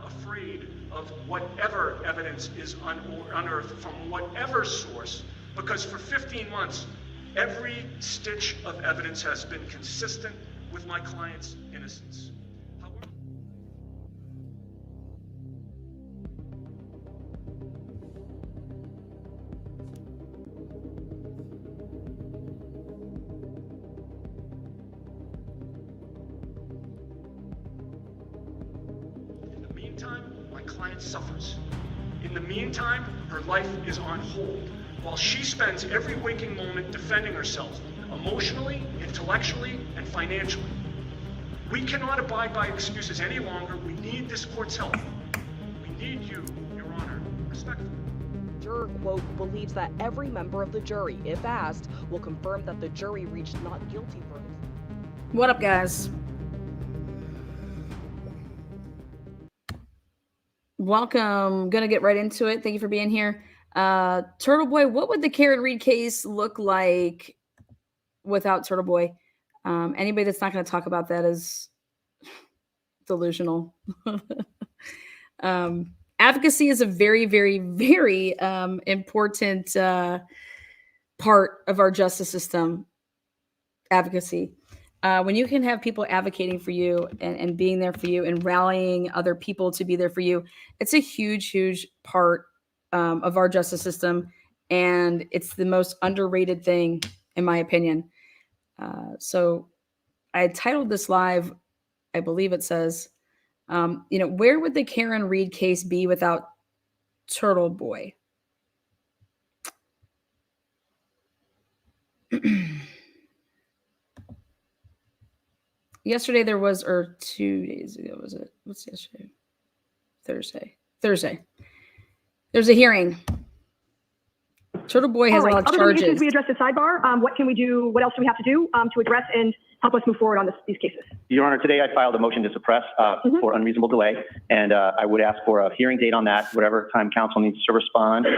afraid of whatever evidence is unearthed from whatever source, because for 15 months, every stitch of evidence has been consistent with my client's innocence. My client suffers. In the meantime, her life is on hold, while she spends every waking moment defending herself, emotionally, intellectually, and financially. We cannot abide by excuses any longer. We need this court's help. We need you, Your Honor, respectfully. Juror, quote, believes that every member of the jury, if asked, will confirm that the jury reached not guilty verdict. What up, guys? Welcome. Gonna get right into it. Thank you for being here. Turtleboy, what would the Karen Reed case look like without Turtleboy? Anybody that's not going to talk about that is delusional. Advocacy is a very, very, very important part of our justice system. Advocacy. When you can have people advocating for you and being there for you and rallying other people to be there for you, it's a huge, huge part of our justice system. And it's the most underrated thing, in my opinion. So I titled this live, I believe it says, where would the Karen Reed case be without Turtleboy? Yesterday there was, or 2 days ago, was it? What's yesterday? Thursday. There's a hearing. Turtleboy has a lot of charges. Other than the issues we addressed at sidebar, what can we do? What else do we have to do to address and help us move forward on these cases? Your Honor, today I filed a motion to suppress for unreasonable delay, and I would ask for a hearing date on that. Whatever time counsel needs to respond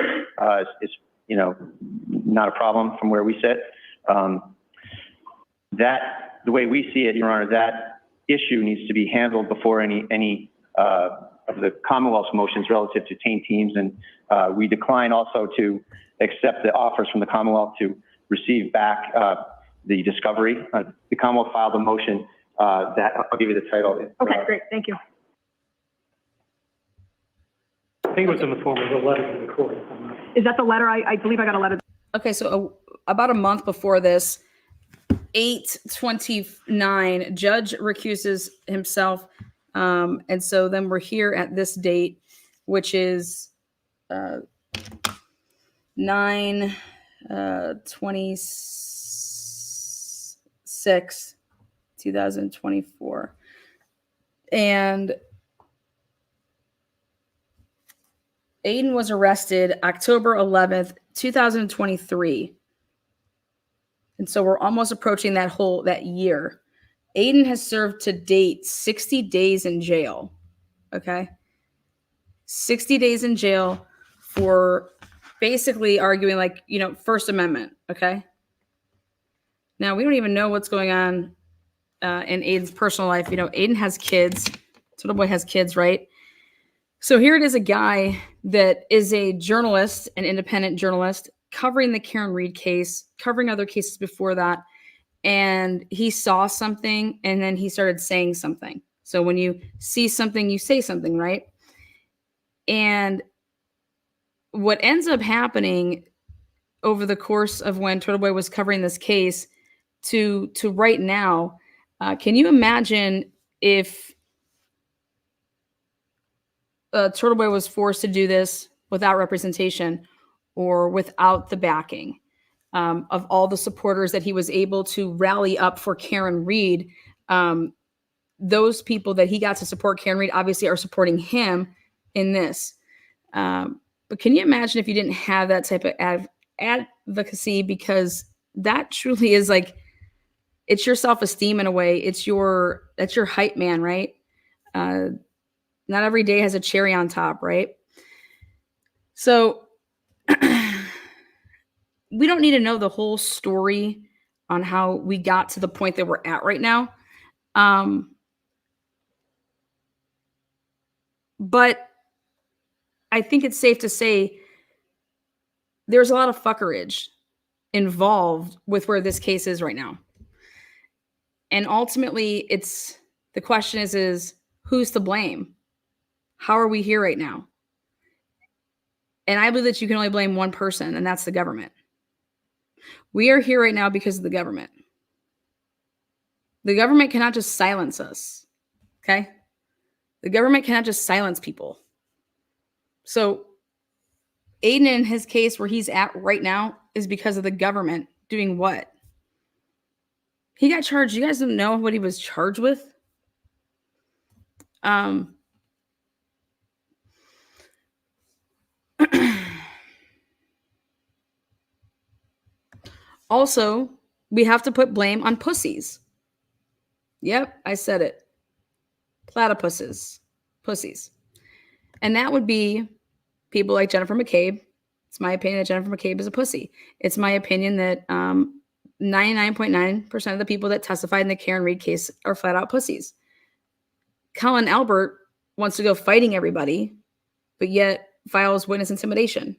is not a problem from where we sit. The way we see it, Your Honor, that issue needs to be handled before any of the Commonwealth's motions relative to taint teams, and we decline also to accept the offers from the Commonwealth to receive back the discovery. The Commonwealth filed a motion that I'll give you the title. Okay, great, thank you. I think it was in the form of a letter to the court. Is that the letter? I believe I got a letter. Okay, so about a month before this, 8/29, judge recuses himself. And so then we're here at this date, which is 9/26, 2024. And Aiden was arrested October 11th, 2023. And so we're almost approaching that year. Aiden has served to date 60 days in jail. Okay. 60 days in jail for basically arguing First Amendment. Okay. Now we don't even know what's going on in Aiden's personal life. Aiden has kids. Turtleboy has kids, right? So here it is, a guy that is a journalist, an independent journalist, covering the Karen Reed case, covering other cases before that. And he saw something and then he started saying something. So when you see something, you say something, right? And what ends up happening over the course of when Turtleboy was covering this case to right now, can you imagine if Turtleboy was forced to do this without representation or without the backing of all the supporters that he was able to rally up for Karen Reed? Those people that he got to support Karen Reed obviously are supporting him in this. But can you imagine if you didn't have that type of advocacy? Because that truly is it's your self-esteem in a way. That's your hype man, right? Not every day has a cherry on top, right? So we don't need to know the whole story on how we got to the point that we're at right now. But I think it's safe to say there's a lot of fuckerage involved with where this case is right now. And ultimately, the question is who's to blame? How are we here right now? And I believe that you can only blame one person, and that's the government. We are here right now because of the government. The government cannot just silence us, okay? The government cannot just silence people. So Aiden, in his case where he's at right now, is because of the government doing what? He got charged. You guys don't know what he was charged with? Also, we have to put blame on pussies. Yep, I said it. Platypuses. Pussies. And that would be people like Jennifer McCabe. It's my opinion that Jennifer McCabe is a pussy. It's my opinion that 99.9% of the people that testified in the Karen Reed case are flat out pussies. Colin Albert wants to go fighting everybody, but yet files witness intimidation.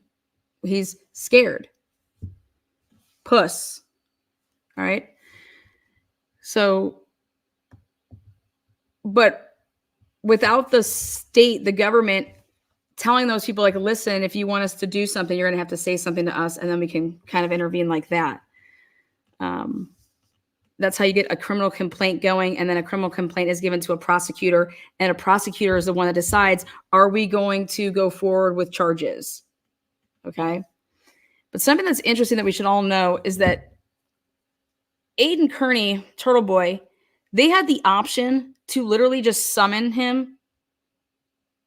He's scared. Puss. All right. So, but without the state, the government telling those people, like, listen, if you want us to do something, you're going to have to say something to us, and then we can kind of intervene like that. That's how you get a criminal complaint going, and then a criminal complaint is given to a prosecutor, and a prosecutor is the one that decides, are we going to go forward with charges? Okay. But something that's interesting that we should all know is that Aiden Kearney, Turtleboy, they had the option to literally just summon him.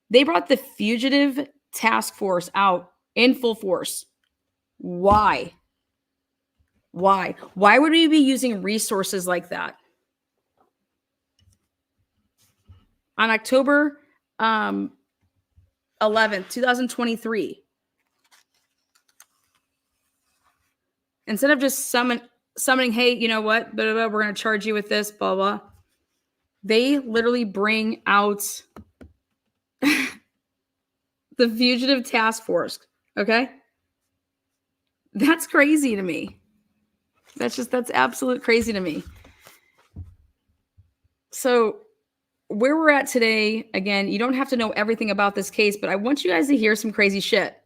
They brought the fugitive task force out in full force. Why? Why? Why would we be using resources like that? On October 11th, 2023, instead of just summoning, hey, you know what? Blah, blah, blah, we're going to charge you with this, blah, blah. They literally bring out the fugitive task force. Okay. That's crazy to me. That's absolute crazy to me. So where we're at today, again, you don't have to know everything about this case, but I want you guys to hear some crazy shit.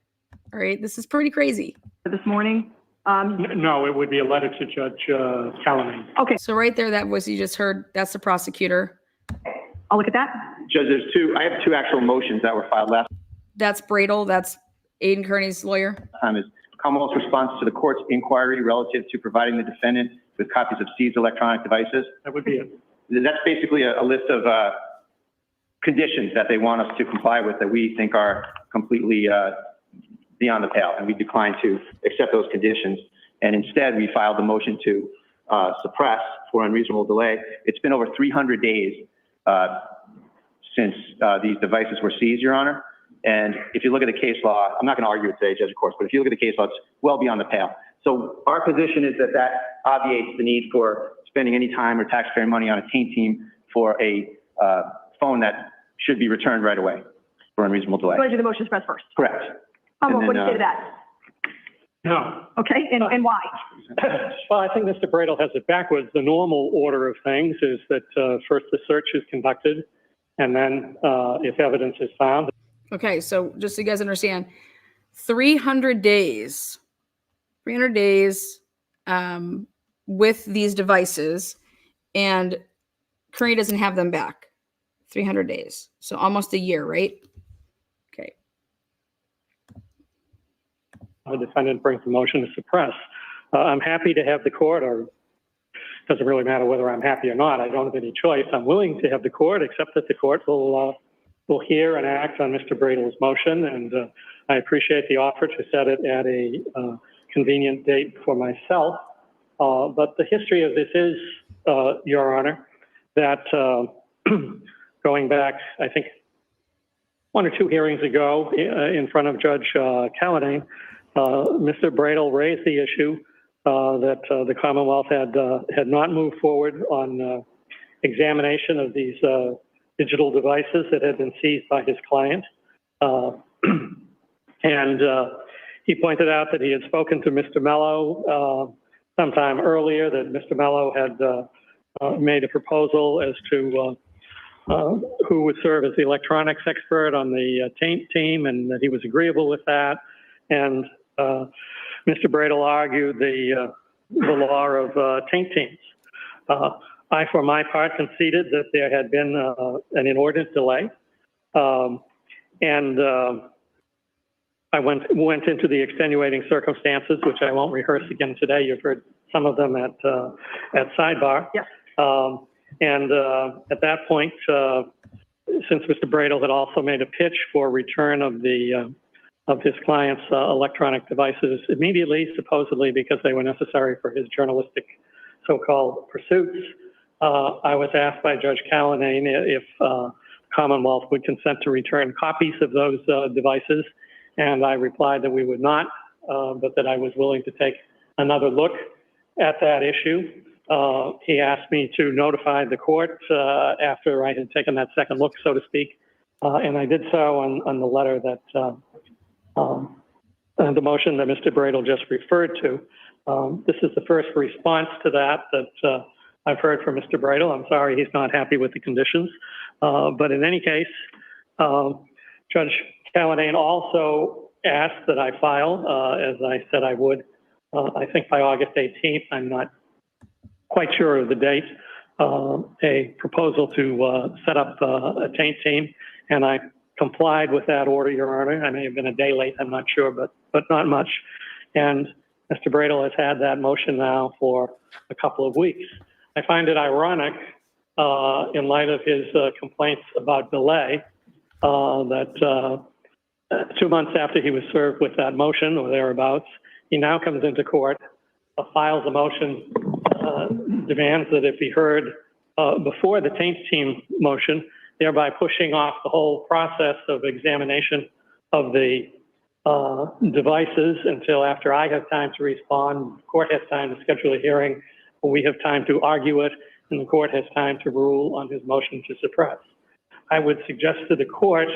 All right. This is pretty crazy. This morning. No, it would be a letter to Judge Callahan. Okay, So right there, that voice you just heard, that's the prosecutor. I'll look at that. Judge, I have two actual motions that were filed last That's Bradel. That's Aiden Kearney's lawyer. time. Is Commonwealth's response to the court's inquiry relative to providing the defendant with copies of seized electronic devices. That would be it. That's basically a list of conditions that they want us to comply with that we think are completely beyond the pale, and we declined to accept those conditions. And instead, we filed the motion to suppress for unreasonable delay. It's been over 300 days since these devices were seized, Your Honor. And if you look at the case law, I'm not going to argue it today, Judge, of course, but if you look at the case law, it's well beyond the pale. So our position is that that obviates the need for spending any time or taxpayer money on a Taint team for a phone that should be returned right away for unreasonable delay. I'm going to do the motion to suppress first. Correct. What do you say to that? No. Okay, and why? Well, I think Mr. Bradel has it backwards. The normal order of things is that first the search is conducted, and then if evidence is found. Okay, so just so you guys understand, 300 days with these devices, and Kearney doesn't have them back. 300 days. So almost a year, right? Okay. The defendant brings the motion to suppress. I'm happy to have the court, or it doesn't really matter whether I'm happy or not. I don't have any choice. I'm willing to have the court, except that the court will hear and act on Mr. Bradel's motion, and I appreciate the offer to set it at a convenient date for myself. But the history of this is, Your Honor, that going back, I think, one or two hearings ago in front of Judge Callahan, Mr. Bradel raised the issue that the Commonwealth had not moved forward on examination of these digital devices that had been seized by his client. And he pointed out that he had spoken to Mr. Mello sometime earlier, that Mr. Mello had made a proposal as to who would serve as the electronics expert on the Taint team, and that he was agreeable with that. And Mr. Bradel argued the law of Taint teams. I, for my part, conceded that there had been an inordinate delay. And I went into the extenuating circumstances, which I won't rehearse again today. You've heard some of them at sidebar. Yes. And at that point, since Mr. Bradel had also made a pitch for return of his client's electronic devices immediately, supposedly because they were necessary for his journalistic so-called pursuits, I was asked by Judge Callahan if Commonwealth would consent to return copies of those devices, and I replied that we would not, but that I was willing to take another look at that issue. He asked me to notify the court after I had taken that second look, so to speak, and I did so on the letter that the motion that Mr. Bradel just referred to. This is the first response to that I've heard from Mr. Bradel. I'm sorry he's not happy with the conditions, but in any case, Judge Callahan also asked that I file, as I said I would, I think by August 18th, I'm not quite sure of the date, a proposal to set up a Taint team, and I complied with that order, Your Honor. I may have been a day late, I'm not sure, but not much. And Mr. Bradel has had that motion now for a couple of weeks. I find it ironic, in light of his complaints about delay, that 2 months after he was served with that motion or thereabouts, he now comes into court, files a motion, demands that it be heard before the Taint team motion, thereby pushing off the whole process of examination of the devices until after I have time to respond, the court has time to schedule a hearing, we have time to argue it, and the court has time to rule on his motion to suppress. I would suggest to the court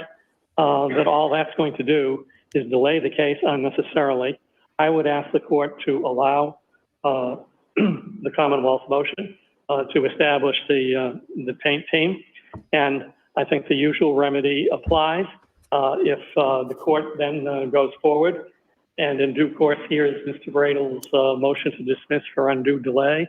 that all that's going to do is delay the case unnecessarily. I would ask the court to allow the Commonwealth motion to establish the Taint team, and I think the usual remedy applies. If the court then goes forward and in due course hears Mr. Bradel's motion to dismiss for undue delay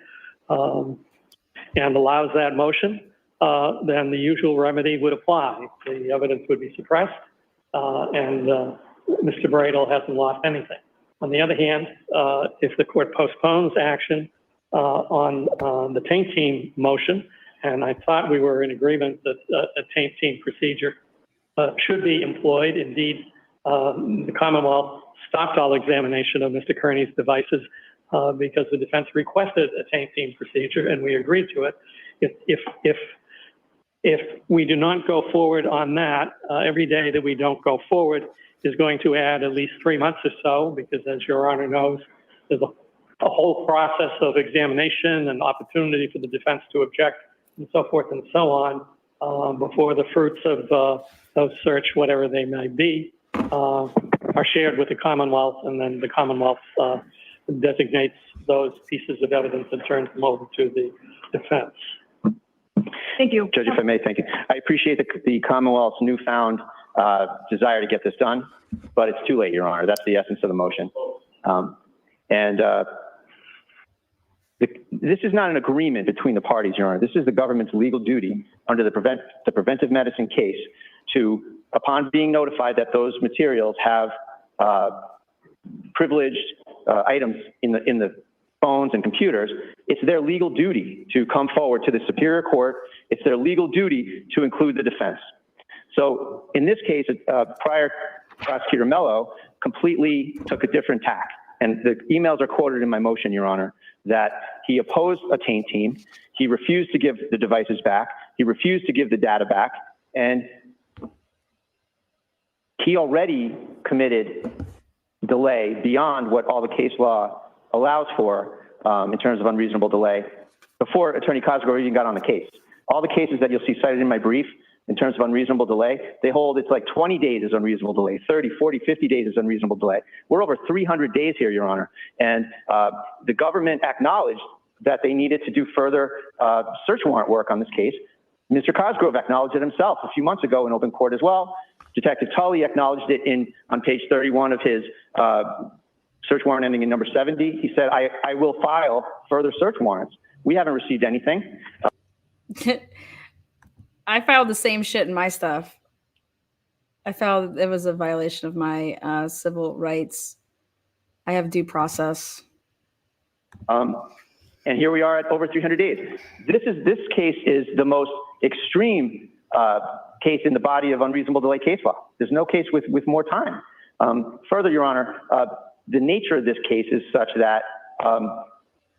and allows that motion, then the usual remedy would apply. The evidence would be suppressed and Mr. Bradel hasn't lost anything. On the other hand, if the court postpones action on the Taint team motion, and I thought we were in agreement that a Taint team procedure should be employed. Indeed, the Commonwealth stopped all examination of Mr. Kearney's devices because the defense requested a Taint team procedure, and we agreed to it. If we do not go forward on that, every day that we don't go forward is going to add at least 3 months or so, because as Your Honor knows, there's a whole process of examination and opportunity for the defense to object and so forth and so on before the fruits of search, whatever they may be, are shared with the Commonwealth, and then the Commonwealth designates those pieces of evidence and turns them over to the defense. Thank you. Judge, if I may, thank you. I appreciate the Commonwealth's newfound desire to get this done, but it's too late, Your Honor. That's the essence of the motion. This is not an agreement between the parties, Your Honor. This is the government's legal duty under the preventive medicine case to, upon being notified that those materials have privileged items in the phones and computers, it's their legal duty to come forward to the Superior Court. It's their legal duty to include the defense. So in this case, prior Prosecutor Mello completely took a different tack. And the emails are quoted in my motion, Your Honor, that he opposed a Taint team. He refused to give the devices back. He refused to give the data back. And he already committed delay beyond what all the case law allows for in terms of unreasonable delay before Attorney Cosgrove even got on the case. All the cases that you'll see cited in my brief, in terms of unreasonable delay. They hold it's like 20 days is unreasonable delay, 30, 40, 50 days is unreasonable delay. We're over 300 days here, Your Honor. And the government acknowledged that they needed to do further search warrant work on this case. Mr. Cosgrove acknowledged it himself a few months ago in open court as well. Detective Tully acknowledged it on page 31 of his search warrant ending in number 70. He said, I will file further search warrants. We haven't received anything. I filed the same shit in my stuff. I filed it was a violation of my civil rights. I have due process. And here we are at over 300 days. This case is the most extreme case in the body of unreasonable delay case law. There's no case with more time. Further, Your Honor, the nature of this case is such that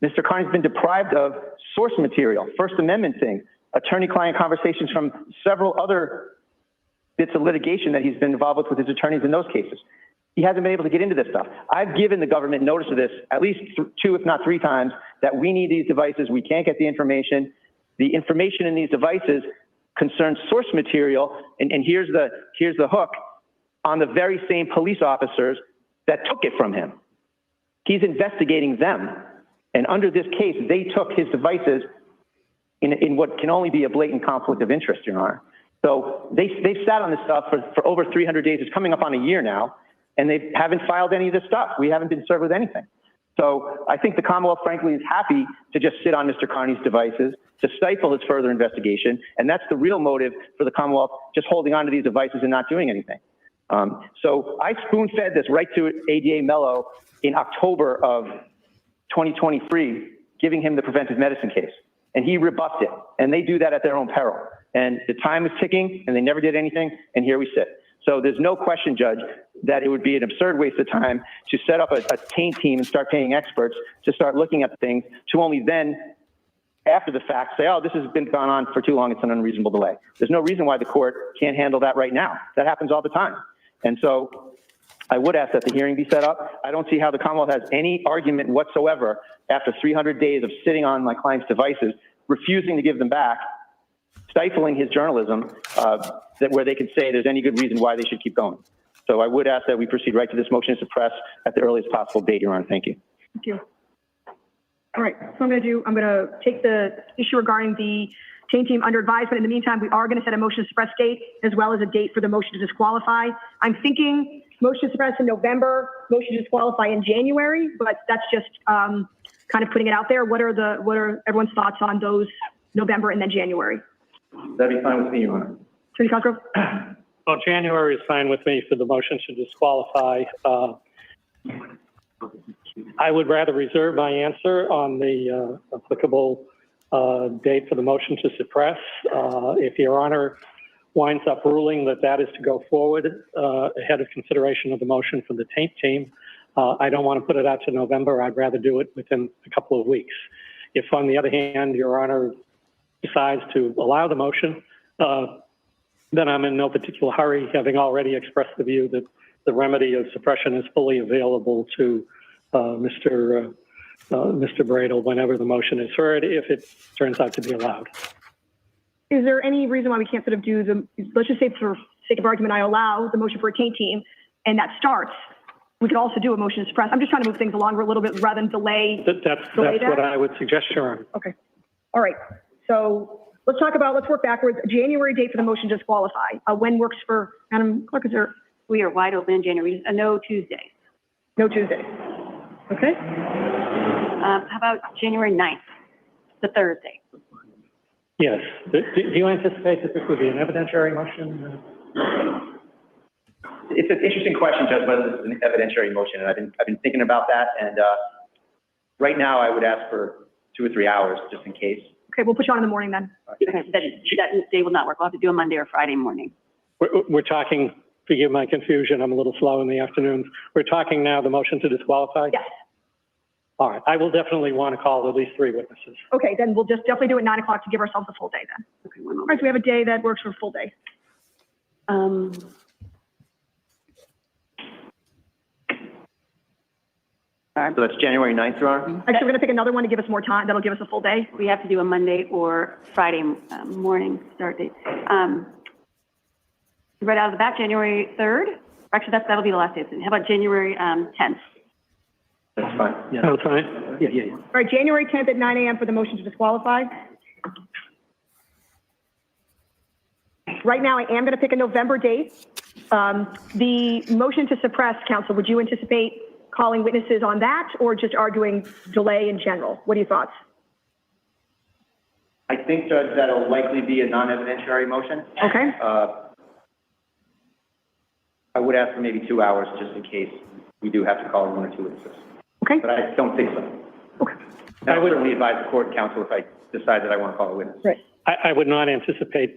Mr. Carney's been deprived of source material, First Amendment thing, attorney-client conversations from several other bits of litigation that he's been involved with his attorneys in those cases. He hasn't been able to get into this stuff. I've given the government notice of this at least 2, if not 3 times, that we need these devices. We can't get the information. The information in these devices concerns source material, and here's the hook, on the very same police officers that took it from him. He's investigating them. And under this case, they took his devices in what can only be a blatant conflict of interest, Your Honor. So they've sat on this stuff for over 300 days. It's coming up on a year now, and they haven't filed any of this stuff. We haven't been served with anything. So I think the Commonwealth, frankly, is happy to just sit on Mr. Carney's devices, to stifle his further investigation, and that's the real motive for the Commonwealth, just holding on to these devices and not doing anything. So I spoon-fed this right to ADA Mello in October of 2023, giving him the preventive medicine case, and he rebuffed it, and they do that at their own peril. And the time is ticking, and they never did anything, and here we sit. So there's no question, Judge, that it would be an absurd waste of time to set up a Taint team and start paying experts to start looking at things, to only then, after the fact, say, oh, this has been gone on for too long, it's an unreasonable delay. There's no reason why the court can't handle that right now. That happens all the time. And so I would ask that the hearing be set up. I don't see how the Commonwealth has any argument whatsoever after 300 days of sitting on my client's devices, refusing to give them back, stifling his journalism, where they can say there's any good reason why they should keep going. So I would ask that we proceed right to this motion to suppress at the earliest possible date, Your Honor. Thank you. Thank you. All right, so I'm going to take the issue regarding the Taint team under advisement. In the meantime, we are going to set a motion to suppress date as well as a date for the motion to disqualify. I'm thinking motion to suppress in November, motion to disqualify in January, but that's just kind of putting it out there. What are everyone's thoughts on those November and then January? That'd be fine with me, Your Honor. Attorney Cosgrove? Well, January is fine with me for the motion to disqualify. I would rather reserve my answer on the applicable date for the motion to suppress. If Your Honor winds up ruling that is to go forward ahead of consideration of the motion for the Taint team, I don't want to put it out to November. I'd rather do it within a couple of weeks. If, on the other hand, Your Honor decides to allow the motion, then I'm in no particular hurry, having already expressed the view that the remedy of suppression is fully available to Mr. Bradel whenever the motion is heard, if it turns out to be allowed. Is there any reason why we can't sort of do let's just say for sake of argument, I allow the motion for a Taint team, and that starts. We could also do a motion to suppress. I'm just trying to move things along a little bit rather than delay. That's what I would suggest, Your Honor. Okay. All right. So let's work backwards. January date for the motion to disqualify. When works for Madam Clerk? We are wide open in January. No Tuesdays. No Tuesdays. Okay. How about January 9th, the Thursday? Yes. Do you anticipate that this would be an evidentiary motion? It's an interesting question, Judge, whether this is an evidentiary motion, and I've been thinking about that. And right now, I would ask for 2 or 3 hours just in case. Okay, we'll put you on in the morning then. Okay, that day will not work. We'll have to do a Monday or Friday morning. We're talking, forgive my confusion, I'm a little slow in the afternoons. We're talking now the motion to disqualify? Yes. All right. I will definitely want to call at least 3 witnesses. Okay, then we'll just definitely do it 9 o'clock to give ourselves a full day then. Okay, 1 moment. All right, so we have a day that works for a full day. So that's January 9th, Your Honor? Actually, we're going to pick another one to give us more time. That'll give us a full day. We have to do a Monday or Friday morning start date. Right out of the bat, January 3rd. Actually, that'll be the last day. How about January 10th? That's fine. Yeah. Oh, fine. Yeah. All right, January 10th at 9 a.m. for the motion to disqualify. Right now, I am going to pick a November date. The motion to suppress, counsel, would you anticipate calling witnesses on that or just arguing delay in general? What are your thoughts? I think, Judge, that'll likely be a non-evidentiary motion. Okay. I would ask for maybe 2 hours just in case we do have to call one or two witnesses. Okay. But I don't think so. Okay. I would certainly advise the court counsel if I decide that I want to call a witness. Right. I would not anticipate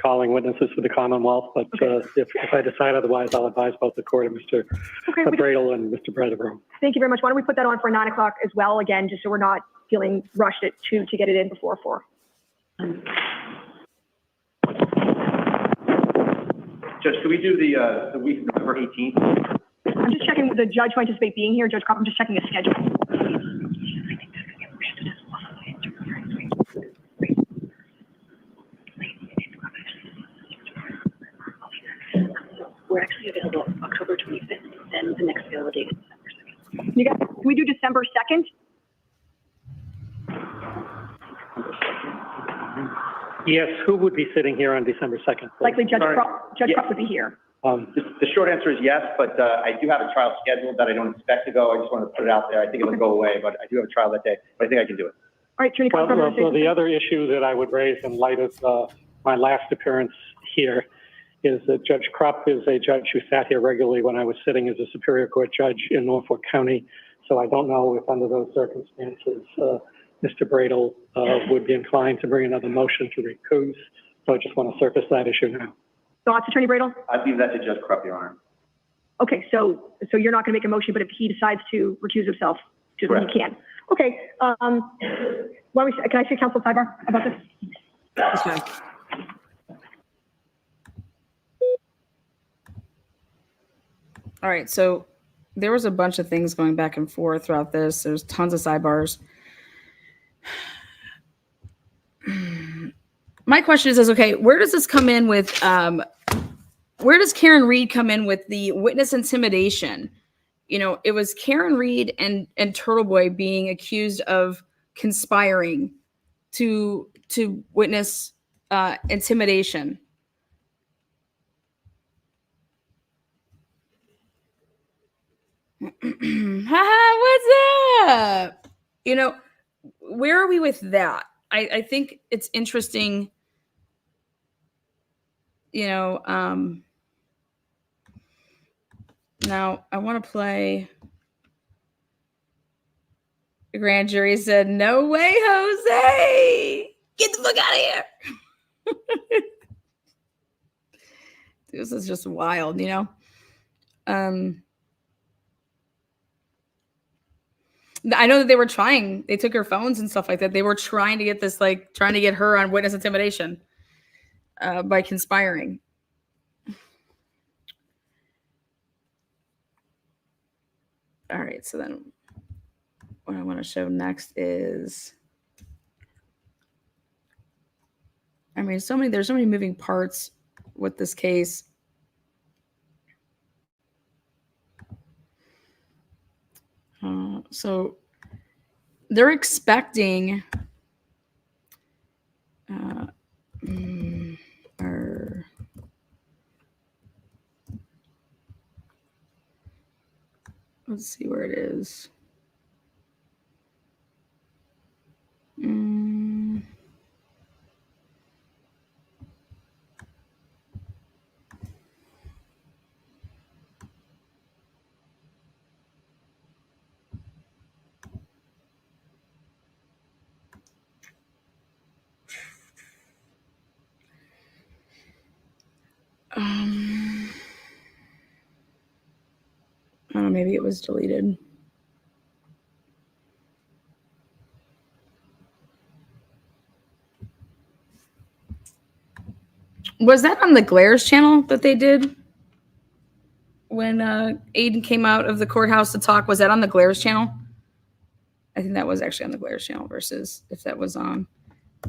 calling witnesses for the Commonwealth, but if I decide otherwise, I'll advise both the court and Mr. Bradel and Mr. Bradel. Thank you very much. Why don't we put that on for 9 o'clock as well, again, just so we're not feeling rushed at 2 to get it in before 4. Judge, could we do the week of November 18th? I'm just checking with the judge who I anticipate being here. Judge Kropp, I'm just checking his schedule. We're actually available October 25th, and the next available date is December 2nd. You guys, can we do December 2nd? Yes, who would be sitting here on December 2nd? Likely Judge Sorry. Kropp, Judge Yeah. Kropp would be here. The short answer is yes, but I do have a trial scheduled that I don't expect to go. I just want to put it out there. I think it'll go away, but I do have a trial that day. But I think I can do it. All right, Attorney Well, Kropp. the other issue that I would raise in light of my last appearance here is that Judge Kropp is a judge who sat here regularly when I was sitting as a Superior Court judge in Norfolk County. So I don't know if under those circumstances, Mr. Bradel would be inclined to bring another motion to recuse. So I just want to surface that issue now. Thoughts, Attorney Bradel? I'd leave that to Judge Krupp, Your Honor. Okay, so you're not going to make a motion, but if he decides to recuse himself, he Correct. can. Okay. Can I see counsel sidebar about this? Okay. All right, so there was a bunch of things going back and forth throughout this. There's tons of sidebars. My question is okay, where does this come in with, where does Karen Reed come in with the witness intimidation? You know, it was Karen Reed and Turtleboy being accused of conspiring to witness intimidation. What's up? You know, where are we with that? I think it's interesting, you know, now I want to play. The grand jury said, no way, Jose, get the fuck out of here. This is just wild, you know? I know that they were trying. They took her phones and stuff like that. They were trying to get this, like, trying to get her on witness intimidation by conspiring. All right. So then what I want to show next is, I mean, there's so many moving parts with this case. So they're expecting let's see where it is. I don't know, maybe it was deleted. Was that on the Glares channel that they did when Aiden came out of the courthouse to talk? Was that on the Glares channel? I think that was actually on the Glares channel versus if that was on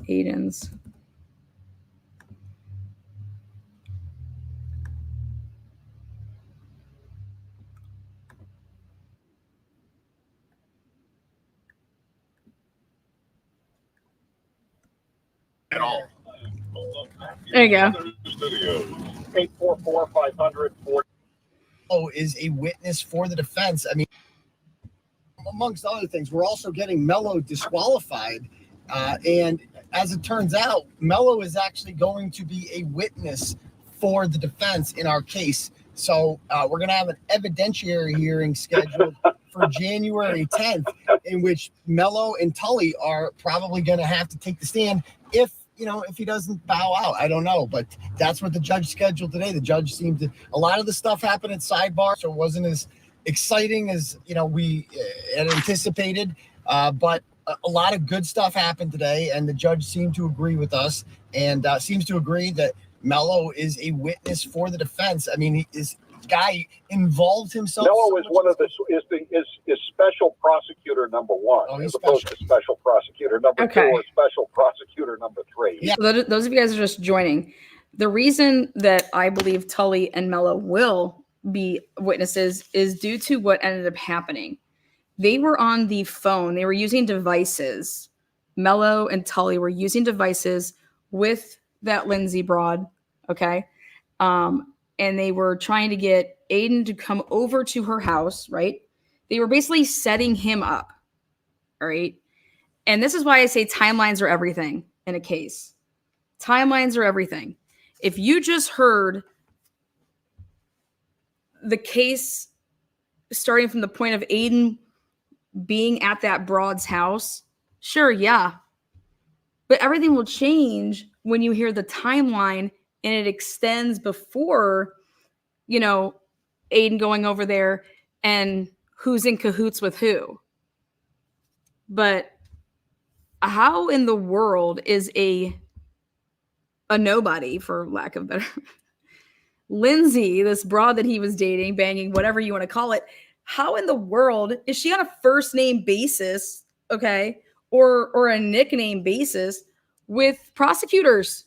Aiden's. at all. There you go. 844-500-40. Is a witness for the defense. I mean, amongst other things, we're also getting Mello disqualified. And as it turns out, Mello is actually going to be a witness for the defense in our case. So we're going to have an evidentiary hearing scheduled for January 10th, in which Mello and Tully are probably going to have to take the stand if he doesn't bow out. I don't know, but that's what the judge scheduled today. The judge seemed to, a lot of the stuff happened at sidebar, so it wasn't as exciting as, we had anticipated, but a lot of good stuff happened today, and the judge seemed to agree with us and seems to agree that Mello is a witness for the defense. I mean, this guy involved himself. Mello is one of the is special prosecutor number one, as opposed to special prosecutor number two or special prosecutor number three. Yeah. So those of you guys are just joining. The reason that I believe Tully and Mello will be witnesses is due to what ended up happening. They were on the phone. They were using devices. Mello and Tully were using devices with that Lindsay broad, okay? And they were trying to get Aiden to come over to her house, right? They were basically setting him up, all right? And this is why I say timelines are everything in a case. Timelines are everything. If you just heard the case starting from the point of Aiden being at that broad's house, sure, yeah. But everything will change when you hear the timeline and it extends before, Aiden going over there and who's in cahoots with who. But how in the world is a nobody, for lack of better, Lindsay, this broad that he was dating, banging, whatever you want to call it, how in the world is she on a first name basis, okay, or a nickname basis with prosecutors?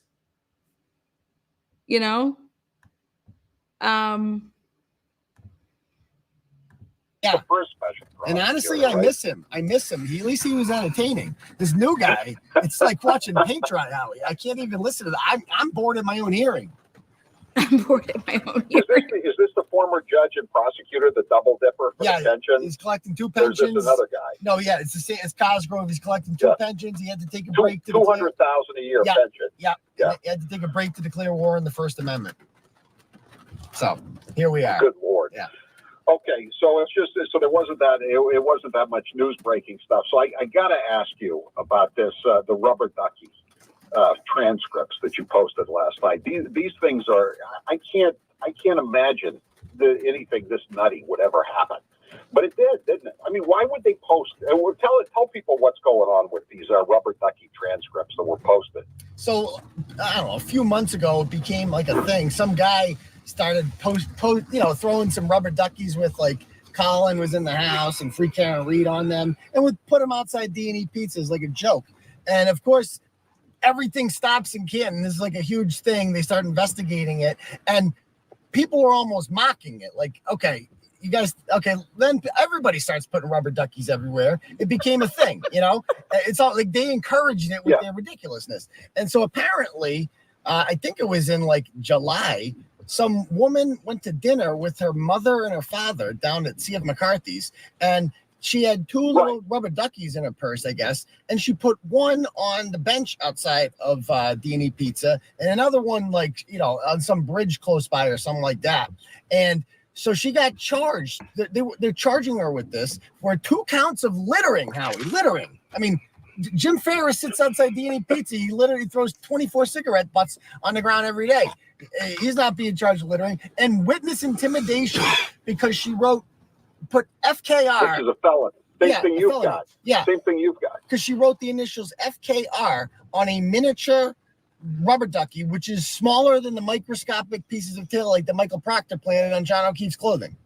Yeah. And honestly, I miss him. At least he was entertaining. This new guy, it's like watching paint dry, Howie. I can't even listen to that. I'm bored in my own hearing. I'm bored in my own hearing. Is this the former judge and prosecutor, the double dipper for the pension? He's collecting two pensions. Or is this another guy? No, it's the same as Cosgrove. He's collecting two pensions. He had to take a break to $200,000 a year pension. Yeah. He had to take a break to declare war on the First Amendment. So here we are. Good Lord. Yeah. Okay, so there wasn't that much news breaking stuff. So I got to ask you about this the rubber ducky transcripts that you posted last night. These things are I can't imagine anything this nutty would ever happen. But it did, didn't it? I mean, why would they post? Tell people what's going on with these rubber ducky transcripts that were posted. So I don't know. A few months ago, it became like a thing. Some guy started throwing some rubber duckies with like Colin was in the house and Free Karen Reed on them, and would put them outside D&E Pizzas like a joke. And of course, everything stops in Canton. This is like a huge thing. They start investigating it, and people were almost mocking it. Like, okay, you guys, okay. Then everybody starts putting rubber duckies everywhere. It became a thing, It's all like they encouraged it with their ridiculousness. And so apparently, I think it was in like July, some woman went to dinner with her mother and her father down at C.F. McCarthy's, and she had two little rubber duckies in her purse, I guess, and she put one on the bench outside of D&E Pizza and another one, like, on some bridge close by or something like that. And so she got charged. They're charging her with this for 2 counts of littering, Howie. Littering. I mean, Jim Ferris sits outside D&E Pizza. He literally throws 24 cigarette butts on the ground every day. He's not being charged with littering. And witness intimidation because she put FKR. Which is a felony. Same thing you've got. Yeah. Same thing you've got. Because she wrote the initials FKR on a miniature rubber ducky, which is smaller than the microscopic pieces of tail like the Michael Proctor planted on John O'Keefe's clothing.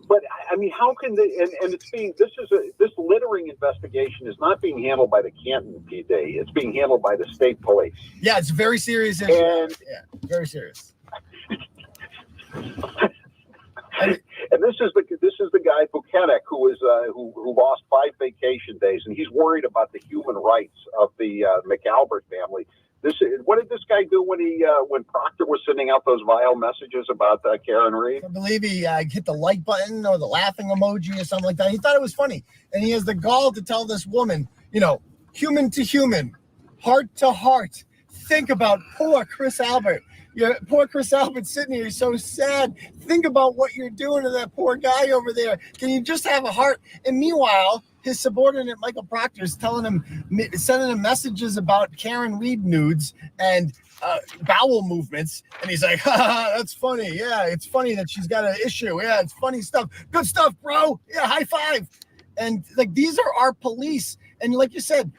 But I mean, how can they? And it's being this littering investigation is not being handled by the Canton PD. It's being handled by the state police. Yeah, it's a very serious issue. And very serious. and this is the guy Buchanan who lost 5 vacation days, and he's worried about the human rights of the McAlbert family. What did this guy do when Proctor was sending out those vile messages about Karen Reed? I believe he hit the like button or the laughing emoji or something like that. He thought it was funny, and he has the gall to tell this woman, human to human, heart to heart. Think about poor Chris Albert. Poor Chris Albert sitting here, so sad. Think about what you're doing to that poor guy over there. Can you just have a heart? And meanwhile, his subordinate Michael Proctor is sending him messages about Karen Reed nudes and bowel movements, and he's like, that's funny. Yeah, it's funny that she's got an issue. Yeah, it's funny stuff. Good stuff, bro. Yeah, high five. And like, these are our police, and like you said,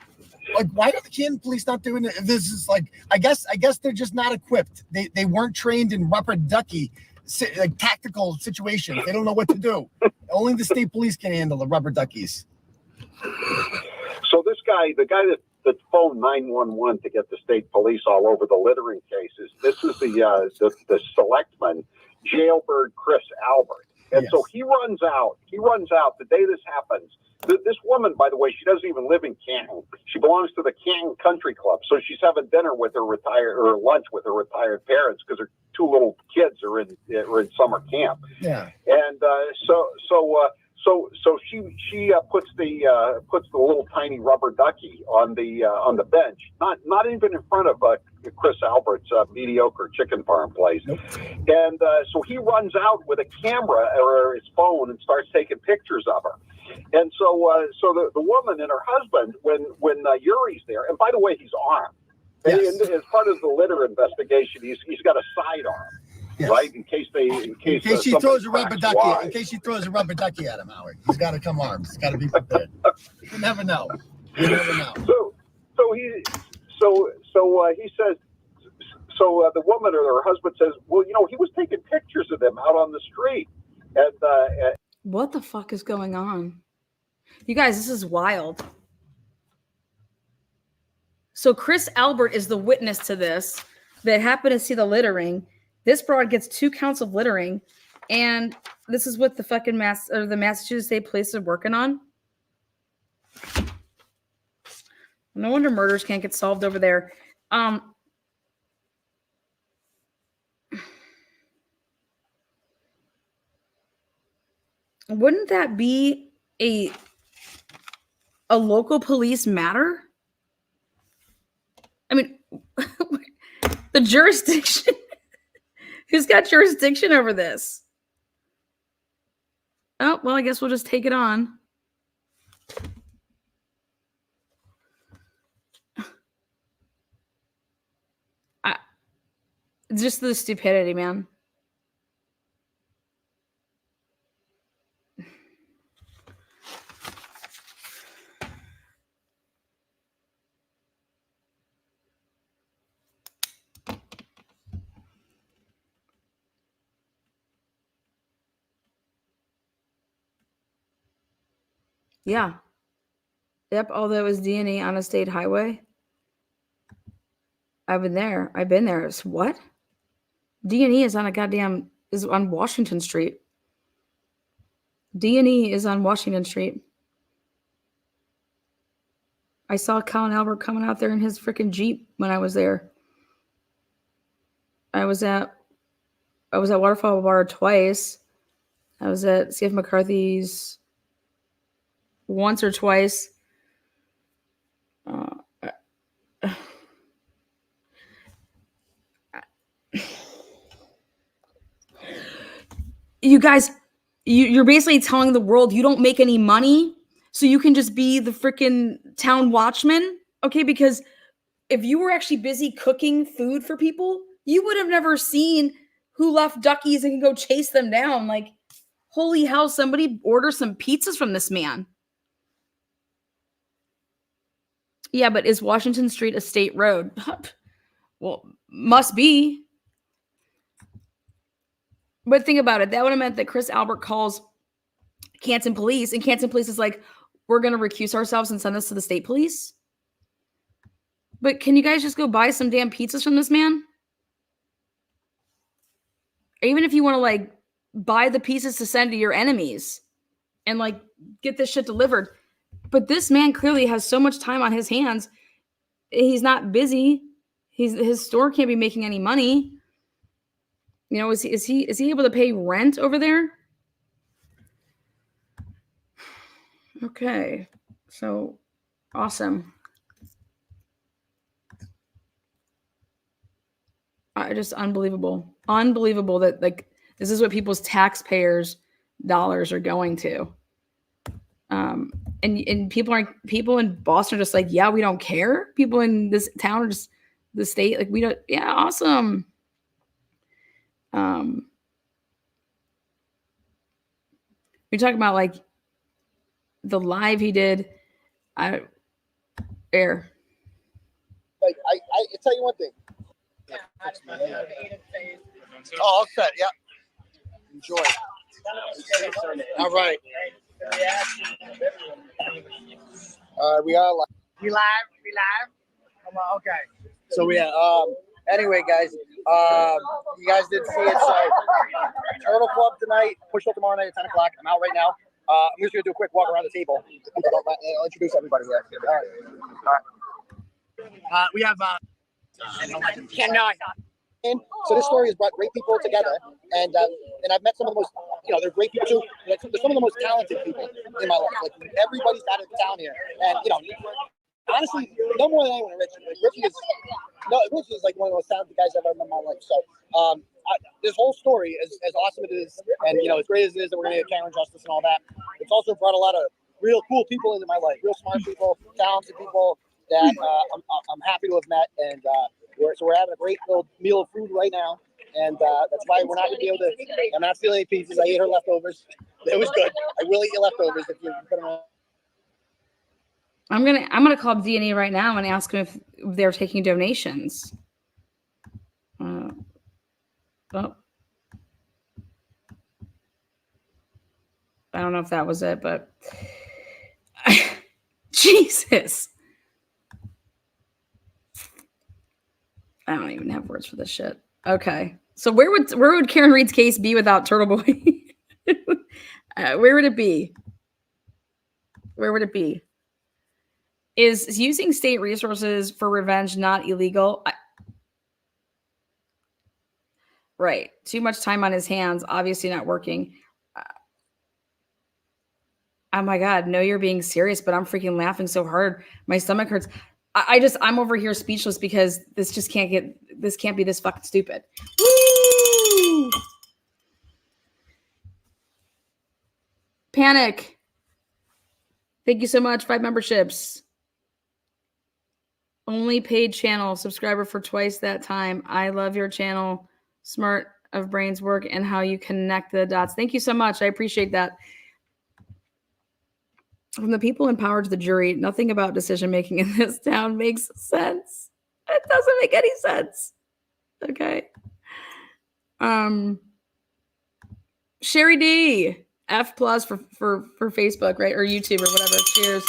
like, why are the Canton police not doing it? This is like, I guess they're just not equipped. They weren't trained in rubber ducky, like tactical situations. They don't know what to do. Only the state police can handle the rubber duckies. So this guy, the guy that phoned 911 to get the state police all over the littering cases, this is the selectman, jailbird Chris Albert. And yes. So he runs out the day this happens. This woman, by the way, she doesn't even live in Canton. She belongs to the Canton Country Club. So she's having dinner with her lunch with her retired parents because her 2 little kids are in summer camp. Yeah. And so she puts the little tiny rubber ducky on the bench, not even in front of Chris Albert's mediocre chicken farm place. Nope. And so he runs out with a camera or his phone and starts taking pictures of her. And so the woman and her husband, when Yuri's there, and by the way, he's armed. Yes. And as part of the litter investigation, he's got a sidearm. Yes. Right, in case she throws a rubber ducky. Why. In case she throws a rubber ducky at him, Howard, he's got to come armed. He's got to be prepared. You never know. So he says. So the woman or her husband says, "Well, he was taking pictures of them out on the street." And what the fuck is going on, you guys? This is wild. So Chris Albert is the witness to this. That happened to see the littering. This broad gets 2 counts of littering, and this is what the fucking the Massachusetts State Police are working on. No wonder murders can't get solved over there. Wouldn't that be a local police matter? I mean, the jurisdiction. Who's got jurisdiction over this? Oh, well, I guess we'll just take it on. Just the stupidity, man. Yeah. Yep, although it was D&E on a state highway. I've been there. It's what? D&E is on Washington Street. D&E is on Washington Street. I saw Colin Albert coming out there in his freaking Jeep when I was there. I was at Waterfall Bar twice. I was at CF McCarthy's once or twice. You guys, you're basically telling the world you don't make any money, so you can just be the freaking town watchman, okay? Because if you were actually busy cooking food for people, you would have never seen who left duckies and can go chase them down. Like, holy hell, somebody order some pizzas from this man. Yeah, but is Washington Street a state road? Well, must be. But think about it. That would have meant that Chris Albert calls Canton Police, and Canton Police is like, we're going to recuse ourselves and send this to the state police. But can you guys just go buy some damn pizzas from this man? Or even if you want to, like, buy the pieces to send to your enemies and like get this shit delivered. But this man clearly has so much time on his hands. He's not busy. His store can't be making any money. You know, is he able to pay rent over there? Okay. So awesome. Just unbelievable. Unbelievable that like this is what people's taxpayers' dollars are going to. And people in Boston are just like, yeah, we don't care. People in this town are just the state, like we don't, yeah, awesome. You're talking about like the live he did. Like I tell you one thing. Oh, all set. Yeah. Enjoy. All right. We are live. We live. Come on. Okay. So we anyway, guys. You guys did see it. So Turtle Club tonight. Push up tomorrow night at 10 o'clock. I'm out right now. I'm just gonna do a quick walk around the table. I'll introduce everybody here. All right. We have. So this story has brought great people together, and I've met some of the most, they're great people too. They're some of the most talented people in my life. Like everybody's out of town here, and honestly, no more than anyone. Richie is like one of the most talented guys I've ever met in my life. So this whole story, as awesome it is, and as great as it is that we're gonna get Karen justice and all that, it's also brought a lot of real cool people into my life, real smart people, talented people that I'm happy to have met, and we're having a great little meal of food right now, and that's why we're not gonna be able to. I'm not stealing any pieces. I ate her leftovers. It was good. I will eat your leftovers if you put them on. I'm gonna call up D&E right now and ask them if they're taking donations. I don't know if that was it, but Jesus. I don't even have words for this shit. Okay. So where would Karen Reed's case be without Turtleboy? Where would it be? Where would it be? Is using state resources for revenge not illegal? Right. Too much time on his hands, obviously not working. Oh my God, no, you're being serious, but I'm freaking laughing so hard. My stomach hurts. I'm over here speechless because this can't be this fucking stupid. Woo! Panic. Thank you so much. 5 memberships. Only paid channel. Subscriber for twice that time. I love your channel. Smart of brains work and how you connect the dots. Thank you so much. I appreciate that. From the people in power to the jury, nothing about decision making in this town makes sense. It doesn't make any sense. Okay. Sherry D, F+ for Facebook, right? Or YouTube or whatever. Cheers.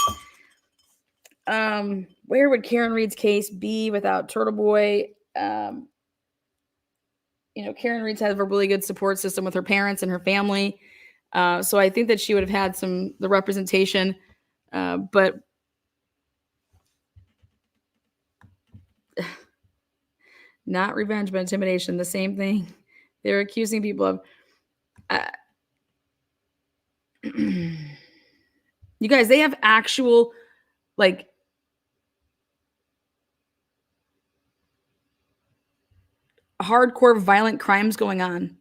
Where would Karen Reed's case be without Turtleboy? Karen Reed's has a really good support system with her parents and her family. So I think that she would have had the representation, but not revenge, but intimidation. The same thing. They're accusing people of. You guys, they have actual hardcore violent crimes going on.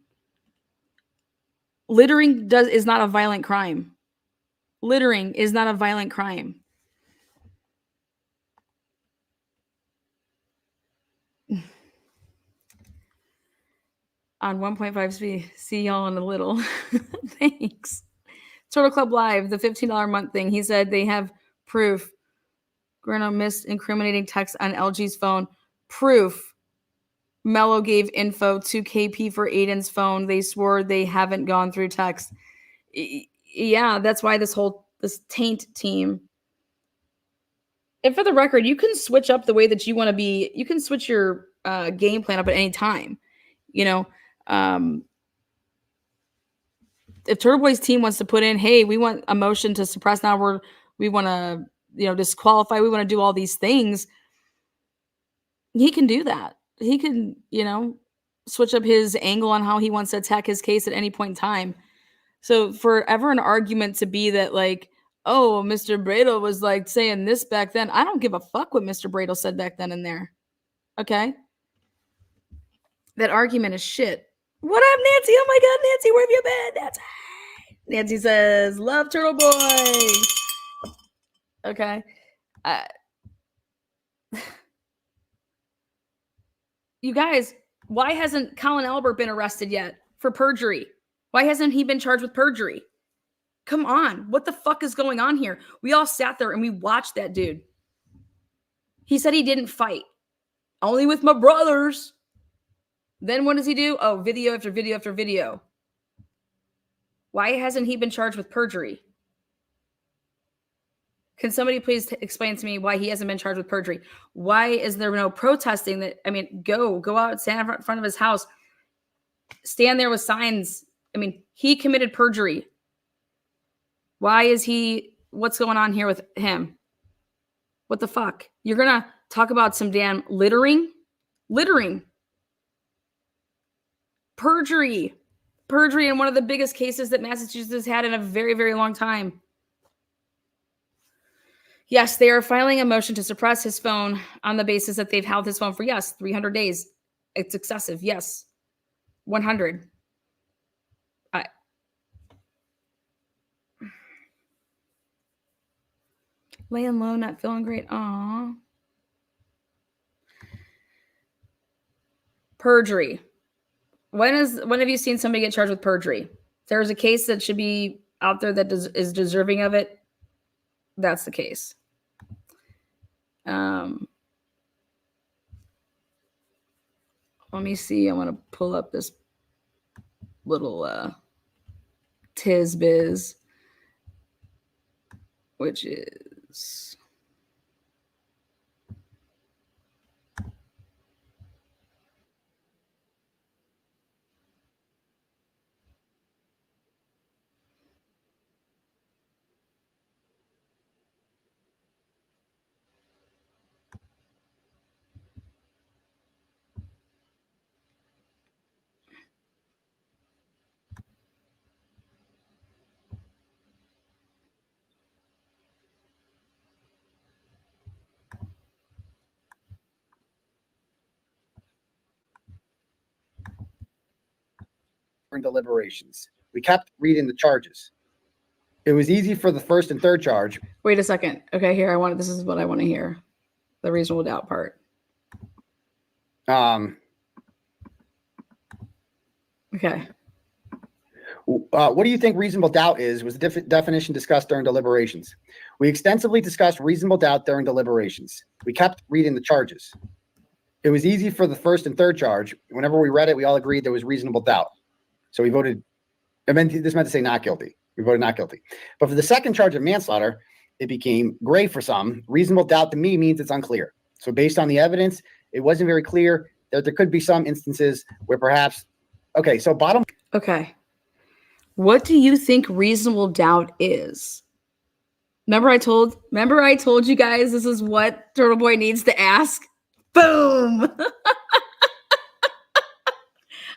Littering is not a violent crime. Littering is not a violent crime. On 1.5 speed, see y'all in a little. Thanks. Turtle Club Live, the $15 a month thing. He said they have proof. Grano missed incriminating text on LG's phone. Proof. Mello gave info to KP for Aiden's phone. They swore they haven't gone through text. Yeah, that's why this Taint team. And for the record, you can switch up the way that you want to be. You can switch your game plan up at any time. if Turtleboy's team wants to put in, hey, we want a motion to suppress now, we want to, disqualify, we want to do all these things, he can do that. He can, switch up his angle on how he wants to attack his case at any point in time. So for ever an argument to be that like, oh, Mr. Bradel was like saying this back then, I don't give a fuck what Mr. Bradel said back then and there. Okay? That argument is shit. What up, Nancy? Oh my God, Nancy, where have you been? Nancy says, love Turtleboy. Okay. You guys, why hasn't Colin Albert been arrested yet for perjury? Why hasn't he been charged with perjury? Come on. What the fuck is going on here? We all sat there and we watched that dude. He said he didn't fight. Only with my brothers. Then what does he do? Oh, video after video after video. Why hasn't he been charged with perjury? Can somebody please explain to me why he hasn't been charged with perjury? Why is there no protesting that? I mean, go out, stand in front of his house, stand there with signs. I mean, he committed perjury. Why is he, what's going on here with him? What the fuck? You're going to talk about some damn littering? Littering. Perjury. Perjury in one of the biggest cases that Massachusetts has had in a very, very long time. Yes, they are filing a motion to suppress his phone on the basis that they've held his phone for, 300 days. It's excessive. Yes. 100. Laying low, not feeling great. Aw. Perjury. When have you seen somebody get charged with perjury? There's a case that should be out there that is deserving of it. That's the case. Let me see. I want to pull up this little Tizbiz, which is deliberations. We kept reading the charges. It was easy for the first and third charge. Wait a second. Okay, here this is what I want to hear. The reasonable doubt part. Okay. What do you think reasonable doubt is? Was the definition discussed during deliberations? We extensively discussed reasonable doubt during deliberations. We kept reading the charges. It was easy for the first and third charge. Whenever we read it, we all agreed there was reasonable doubt. So we voted, this meant to say not guilty. We voted not guilty. But for the second charge of manslaughter, it became gray for some. Reasonable doubt to me means it's unclear. So based on the evidence, it wasn't very clear. There could be some instances where perhaps, okay, so bottom. Okay. What do you think reasonable doubt is? Remember I told you guys this is what Turtleboy needs to ask? Boom.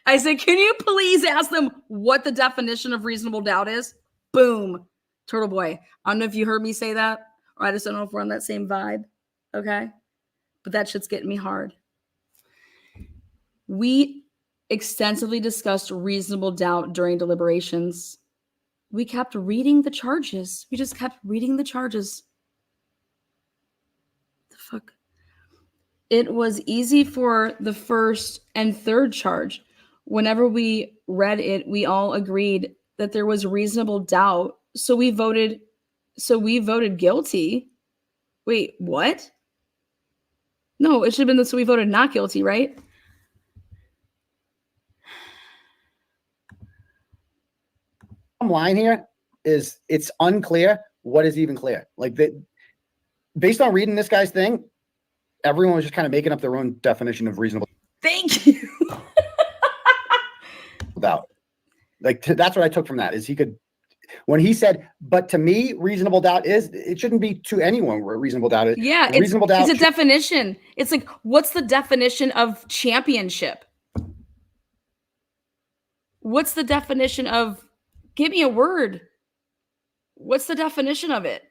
I said, can you please ask them what the definition of reasonable doubt is? Boom. Turtleboy. I don't know if you heard me say that, or I just don't know if we're on that same vibe. Okay. But that shit's getting me hard. We extensively discussed reasonable doubt during deliberations. We kept reading the charges. We just kept reading the charges. The fuck? It was easy for the first and third charge. Whenever we read it, we all agreed that there was reasonable doubt. So we voted guilty. Wait, what? No, it should have been so we voted not guilty, right? Bottom line here is it's unclear what is even clear. Like based on reading this guy's thing, everyone was just kind of making up their own definition of reasonable. Thank you. Doubt. Like that's what I took from that is he could, when he said, but to me, reasonable doubt is, it shouldn't be to anyone where reasonable doubt is. Yeah, Reasonable doubt. It's a definition. It's like, what's the definition of championship? What's the definition of, give me a word. What's the definition of it?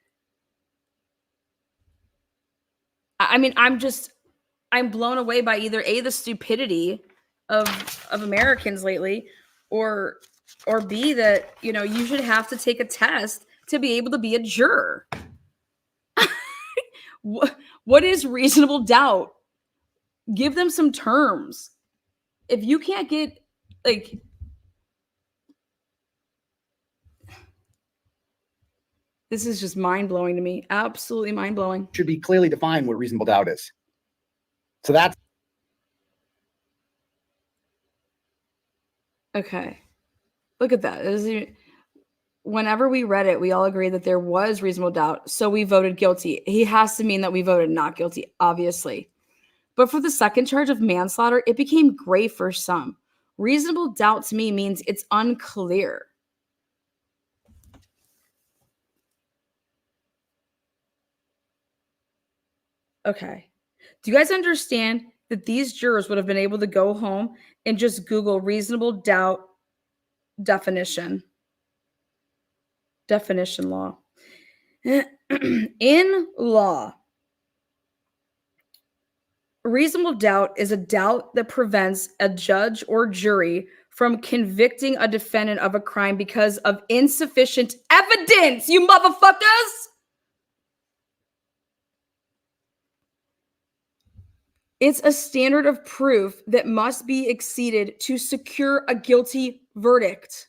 I mean, I'm blown away by either A, the stupidity of Americans lately, or B, that, you know, you should have to take a test to be able to be a juror. What is reasonable doubt? Give them some terms. If you can't get, like, this is just mind-blowing to me. Absolutely mind-blowing. Should be clearly defined what reasonable doubt is. So that's okay. Look at that. Whenever we read it, we all agreed that there was reasonable doubt, so we voted guilty. He has to mean that we voted not guilty, obviously. But for the second charge of manslaughter, it became gray for some. Reasonable doubt to me means it's unclear. Okay. Do you guys understand that these jurors would have been able to go home and just Google reasonable doubt definition? Definition law. In law, reasonable doubt is a doubt that prevents a judge or jury from convicting a defendant of a crime because of insufficient evidence, you motherfuckers! It's a standard of proof that must be exceeded to secure a guilty verdict.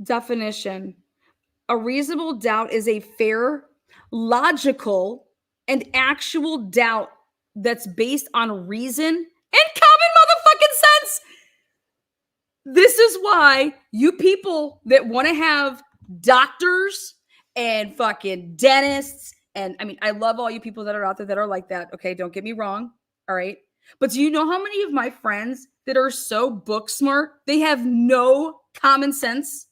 Definition. A reasonable doubt is a fair, logical, and actual doubt that's based on reason and common motherfucking sense. This is why you people that want to have doctors and fucking dentists, and I mean, I love all you people that are out there that are like that. Okay, don't get me wrong. All right. But do you know how many of my friends that are so book smart, they have no common sense?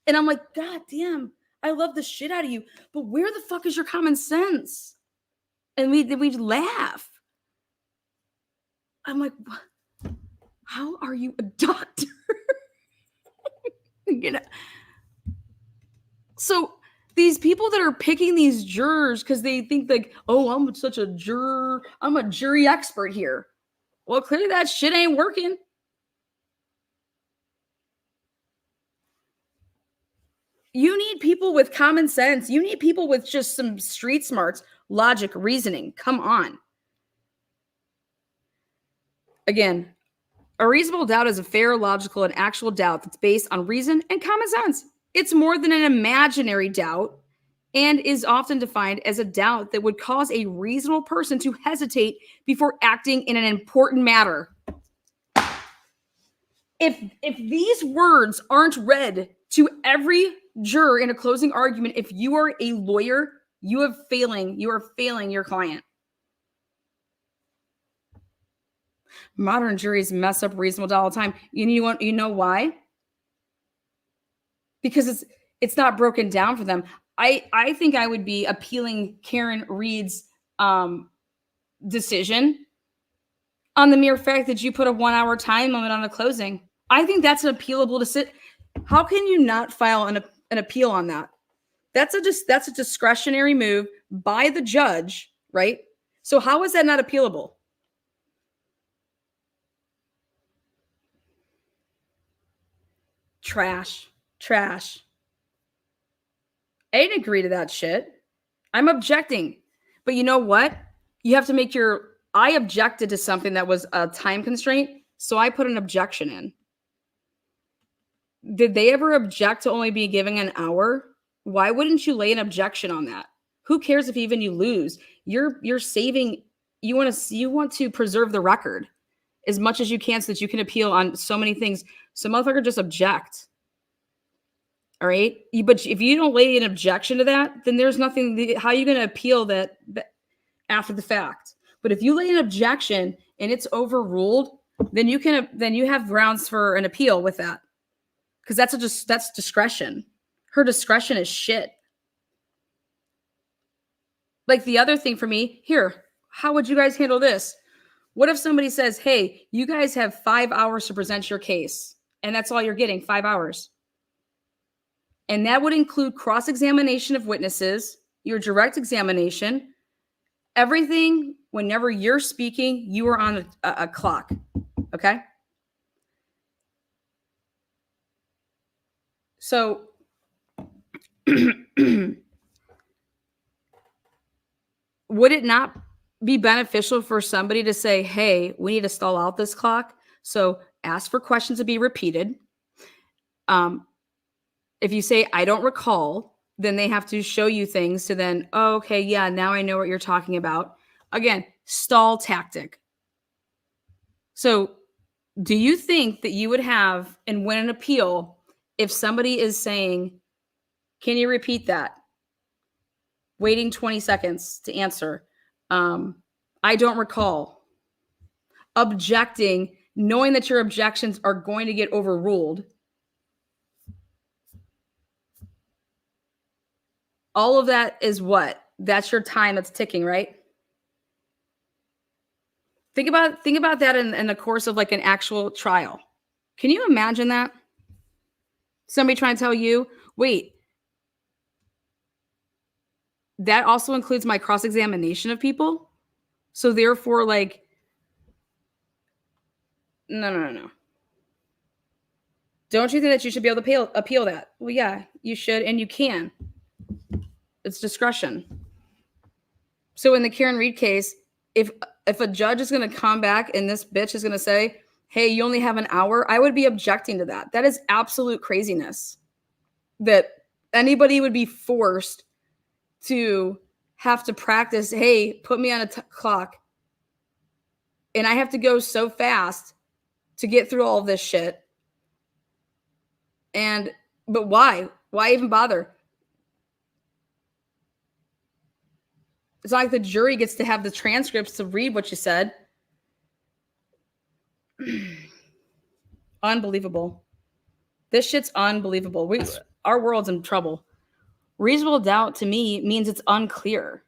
And I'm like, God damn, I love the shit out of you. But where the fuck is your common sense? And we laugh. I'm like, what? How are you a doctor? You know. So these people that are picking these jurors because they think like, oh, I'm such a juror. I'm a jury expert here. Well, clearly that shit ain't working. You need people with common sense. You need people with just some street smarts, logic, reasoning. Come on. Again, a reasonable doubt is a fair, logical, and actual doubt that's based on reason and common sense. It's more than an imaginary doubt and is often defined as a doubt that would cause a reasonable person to hesitate before acting in an important matter. If these words aren't read to every juror in a closing argument, if you are a lawyer, you are failing your client. Modern juries mess up reasonable doubt all the time. You know why? Because it's not broken down for them. I think I would be appealing Karen Reed's decision on the mere fact that you put a 1 hour time limit on a closing. I think that's an appealable decision. How can you not file an appeal on that? That's a discretionary move by the judge, right? So how is that not appealable? Trash. I didn't agree to that shit. I'm objecting. But you know what? You have to make I objected to something that was a time constraint, so I put an objection in. Did they ever object to only be giving an hour? Why wouldn't you lay an objection on that? Who cares if even you lose? You're saving, you want to preserve the record as much as you can so that you can appeal on so many things. So motherfucker, just object. All right. But if you don't lay an objection to that, then there's nothing. How are you going to appeal that after the fact? But if you lay an objection and it's overruled, then you have grounds for an appeal with that. Because that's discretion. Her discretion is shit. Like the other thing for me, here, how would you guys handle this? What if somebody says, hey, you guys have 5 hours to present your case, and that's all you're getting, 5 hours. And that would include cross-examination of witnesses, your direct examination, everything. Whenever you're speaking, you are on a clock, okay? So would it not be beneficial for somebody to say, hey, we need to stall out this clock? So ask for questions to be repeated. If you say, I don't recall, then they have to show you things to then, oh, okay, yeah, now I know what you're talking about. Again, stall tactic. So do you think that you would have and win an appeal if somebody is saying, can you repeat that? Waiting 20 seconds to answer. I don't recall. Objecting, knowing that your objections are going to get overruled. All of that is what? That's your time that's ticking, right? Think about that in the course of like an actual trial. Can you imagine that? Somebody trying to tell you, wait, that also includes my cross-examination of people. So therefore, like, no. Don't you think that you should be able to appeal that? Well, yeah, you should, and you can. It's discretion. So in the Karen Reed case, if a judge is going to come back and this bitch is going to say, hey, you only have an hour, I would be objecting to that. That is absolute craziness. That anybody would be forced to have to practice, hey, put me on a clock. And I have to go so fast to get through all of this shit. But why? Why even bother? It's not like the jury gets to have the transcripts to read what you said. Unbelievable. This shit's unbelievable. Our world's in trouble. Reasonable doubt to me means it's unclear.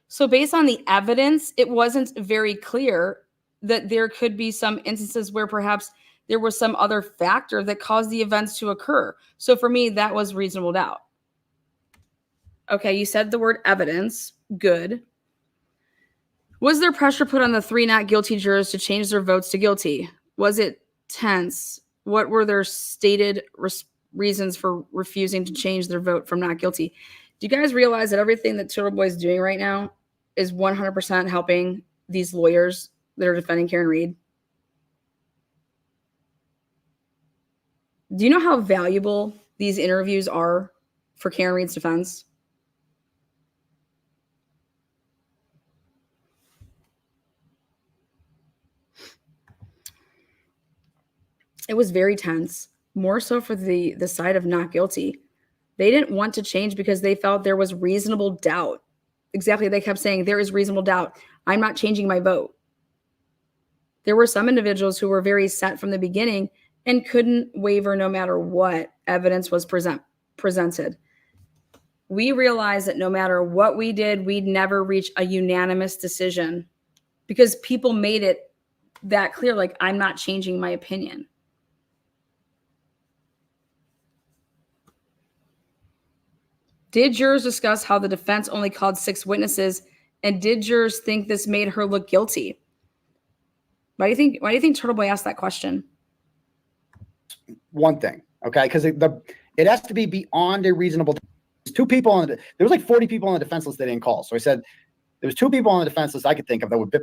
So based on the evidence, it wasn't very clear that there could be some instances where perhaps there was some other factor that caused the events to occur. So for me, that was reasonable doubt. Okay, you said the word evidence. Good. Was there pressure put on the 3 not guilty jurors to change their votes to guilty? Was it tense? What were their stated reasons for refusing to change their vote from not guilty? Do you guys realize that everything that Turtleboy is doing right now is 100% helping these lawyers that are defending Karen Reed? Do you know how valuable these interviews are for Karen Reed's defense? It was very tense, more so for the side of not guilty. They didn't want to change because they felt there was reasonable doubt. Exactly. They kept saying, there is reasonable doubt. I'm not changing my vote. There were some individuals who were very set from the beginning and couldn't waver no matter what evidence was presented. We realized that no matter what we did, we'd never reach a unanimous decision because people made it that clear, like, I'm not changing my opinion. Did jurors discuss how the defense only called 6 witnesses, and did jurors think this made her look guilty? Why do you think Turtleboy asked that question? One thing, okay, because it has to be beyond a reasonable. There's 2 people on there was like 40 people on the defense list they didn't call. So I said there was 2 people on the defense list I could think of that would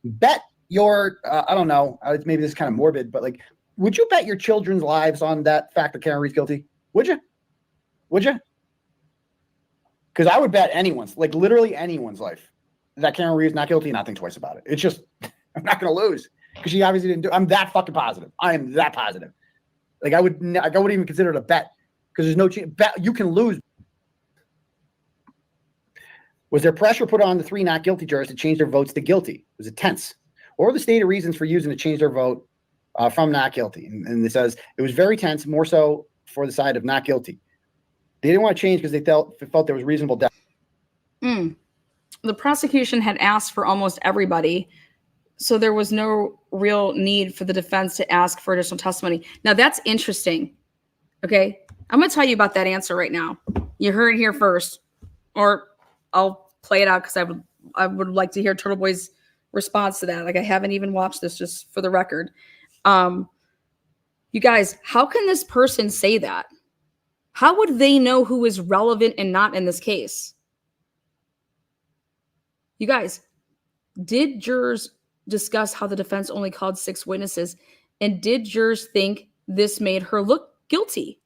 bet your I don't know, maybe this is kind of morbid, but like, would you bet your children's lives on that fact that Karen Reed's guilty? Would you? Because I would bet anyone's, like literally anyone's life, that Karen Reed's not guilty and not think twice about it. It's just, I'm not going to lose because she obviously didn't do. I'm that fucking positive. I am that positive. Like I wouldn't even consider it a bet because there's no chance. You can lose. Was there pressure put on the 3 not guilty jurors to change their votes to guilty? Was it tense? or the stated reasons for using to change their vote from not guilty. And it says it was very tense, more so for the side of not guilty. They didn't want to change because they felt there was reasonable doubt. The prosecution had asked for almost everybody, so there was no real need for the defense to ask for additional testimony. Now, that's interesting. Okay, I'm going to tell you about that answer right now. You heard it here first, or I'll play it out because I would like to hear Turtleboy's response to that. Like, I haven't even watched this, just for the record. You guys, how can this person say that? How would they know who is relevant and not in this case? You guys, did jurors discuss how the defense only called 6 witnesses? And did jurors think this made her look guilty?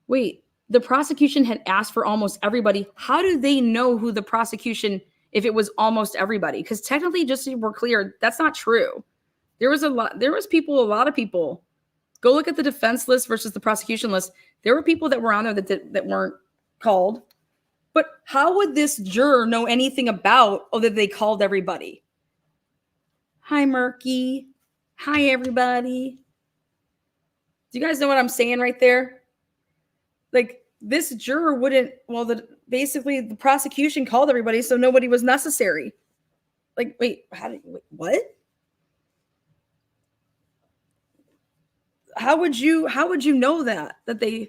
Wait, the prosecution had asked for almost everybody. How do they know who the prosecution, if it was almost everybody? Because technically, just so we're clear, that's not true. There was a lot of people. Go look at the defense list versus the prosecution list. There were people that were on there that weren't called. But how would this juror know anything about, that they called everybody? Hi, Murky. Hi, everybody. Do you guys know what I'm saying right there? Like, this juror wouldn't, basically the prosecution called everybody, so nobody was necessary. Like, wait, what? How would you know that they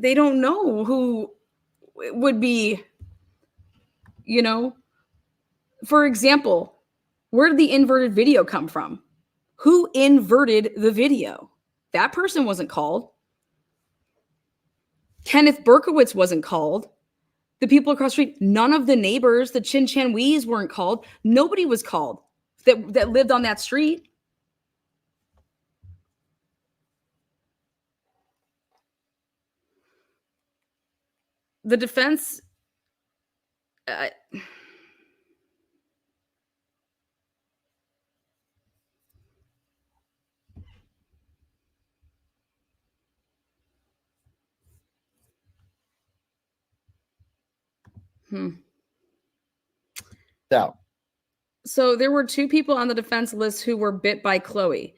don't know who would be, for example, where did the inverted video come from? Who inverted the video? That person wasn't called. Kenneth Berkowitz wasn't called. The people across the street, none of the neighbors, the Chin Chan Wees weren't called. Nobody was called that lived on that street. The defense, So there were 2 people on the defense list who were bit by Chloe.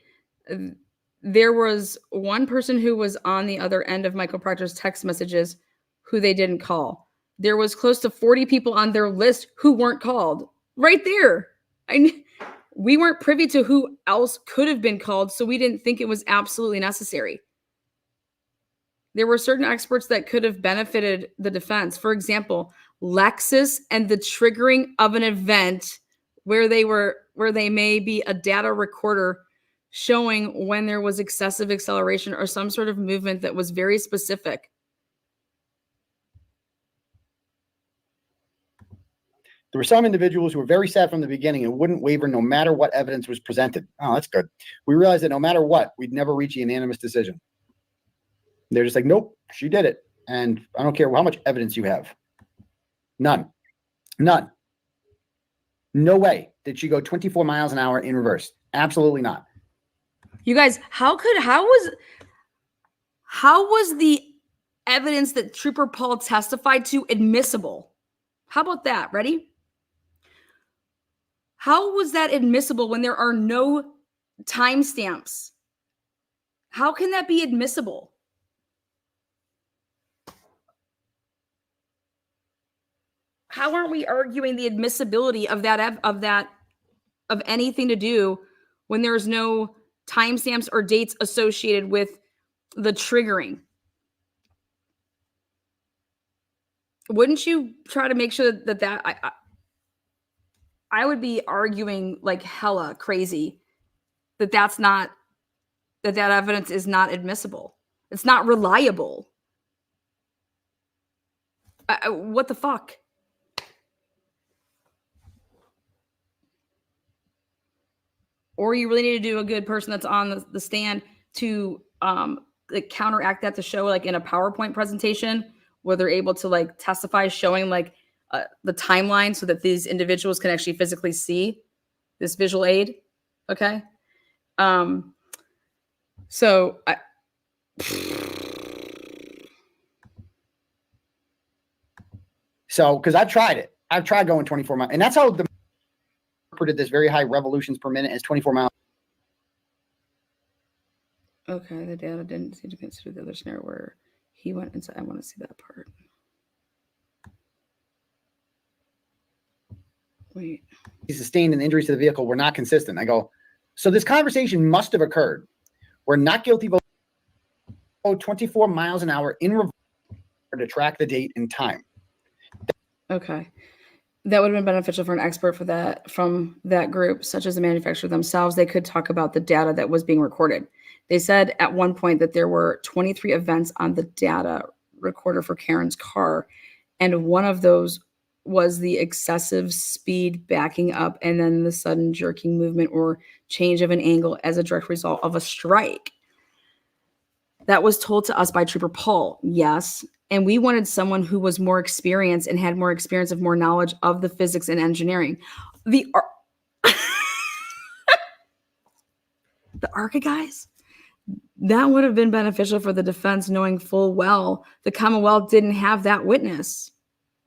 There was one person who was on the other end of Michael Proctor's text messages who they didn't call. There was close to 40 people on their list who weren't called. Right there. We weren't privy to who else could have been called, so we didn't think it was absolutely necessary. There were certain experts that could have benefited the defense. For example, Lexus and the triggering of an event where they may be a data recorder showing when there was excessive acceleration or some sort of movement that was very specific. There were some individuals who were very sad from the beginning and wouldn't waver no matter what evidence was presented. Oh, that's good. We realized that no matter what, we'd never reach a unanimous decision. They're just like, nope, she did it. And I don't care how much evidence you have. None. No way did she go 24 miles an hour in reverse. Absolutely not. You guys, how was the evidence that Trooper Paul testified to admissible? How about that? Ready? How was that admissible when there are no timestamps? How can that be admissible? How aren't we arguing the admissibility of anything to do when there's no timestamps or dates associated with the triggering? Wouldn't you try to make sure that I would be arguing like hella crazy that evidence is not admissible. It's not reliable. What the fuck? Or you really need to do a good person that's on the stand to like counteract that, to show like in a PowerPoint presentation where they're able to like testify showing like the timeline so that these individuals can actually physically see this visual aid. Okay. So because I've tried it. I've tried going 24 miles, and that's how the interpreted this very high revolutions per minute as 24 miles. Okay, the data didn't seem to consider the other scenario where he went inside. I want to see that part. Wait. He sustained and injuries to the vehicle were not consistent. I go, so this conversation must have occurred. We're not guilty vote 24 miles an hour in reverse to track the date and time. Okay. That would have been beneficial for an expert for that from that group, such as the manufacturer themselves. They could talk about the data that was being recorded. They said at one point that there were 23 events on the data recorder for Karen's car, and one of those was the excessive speed backing up and then the sudden jerking movement or change of an angle as a direct result of a strike. That was told to us by Trooper Paul, yes. And we wanted someone who was more experienced and had more experience of more knowledge of the physics and engineering. The ARCA guys, that would have been beneficial for the defense, knowing full well the Commonwealth didn't have that witness.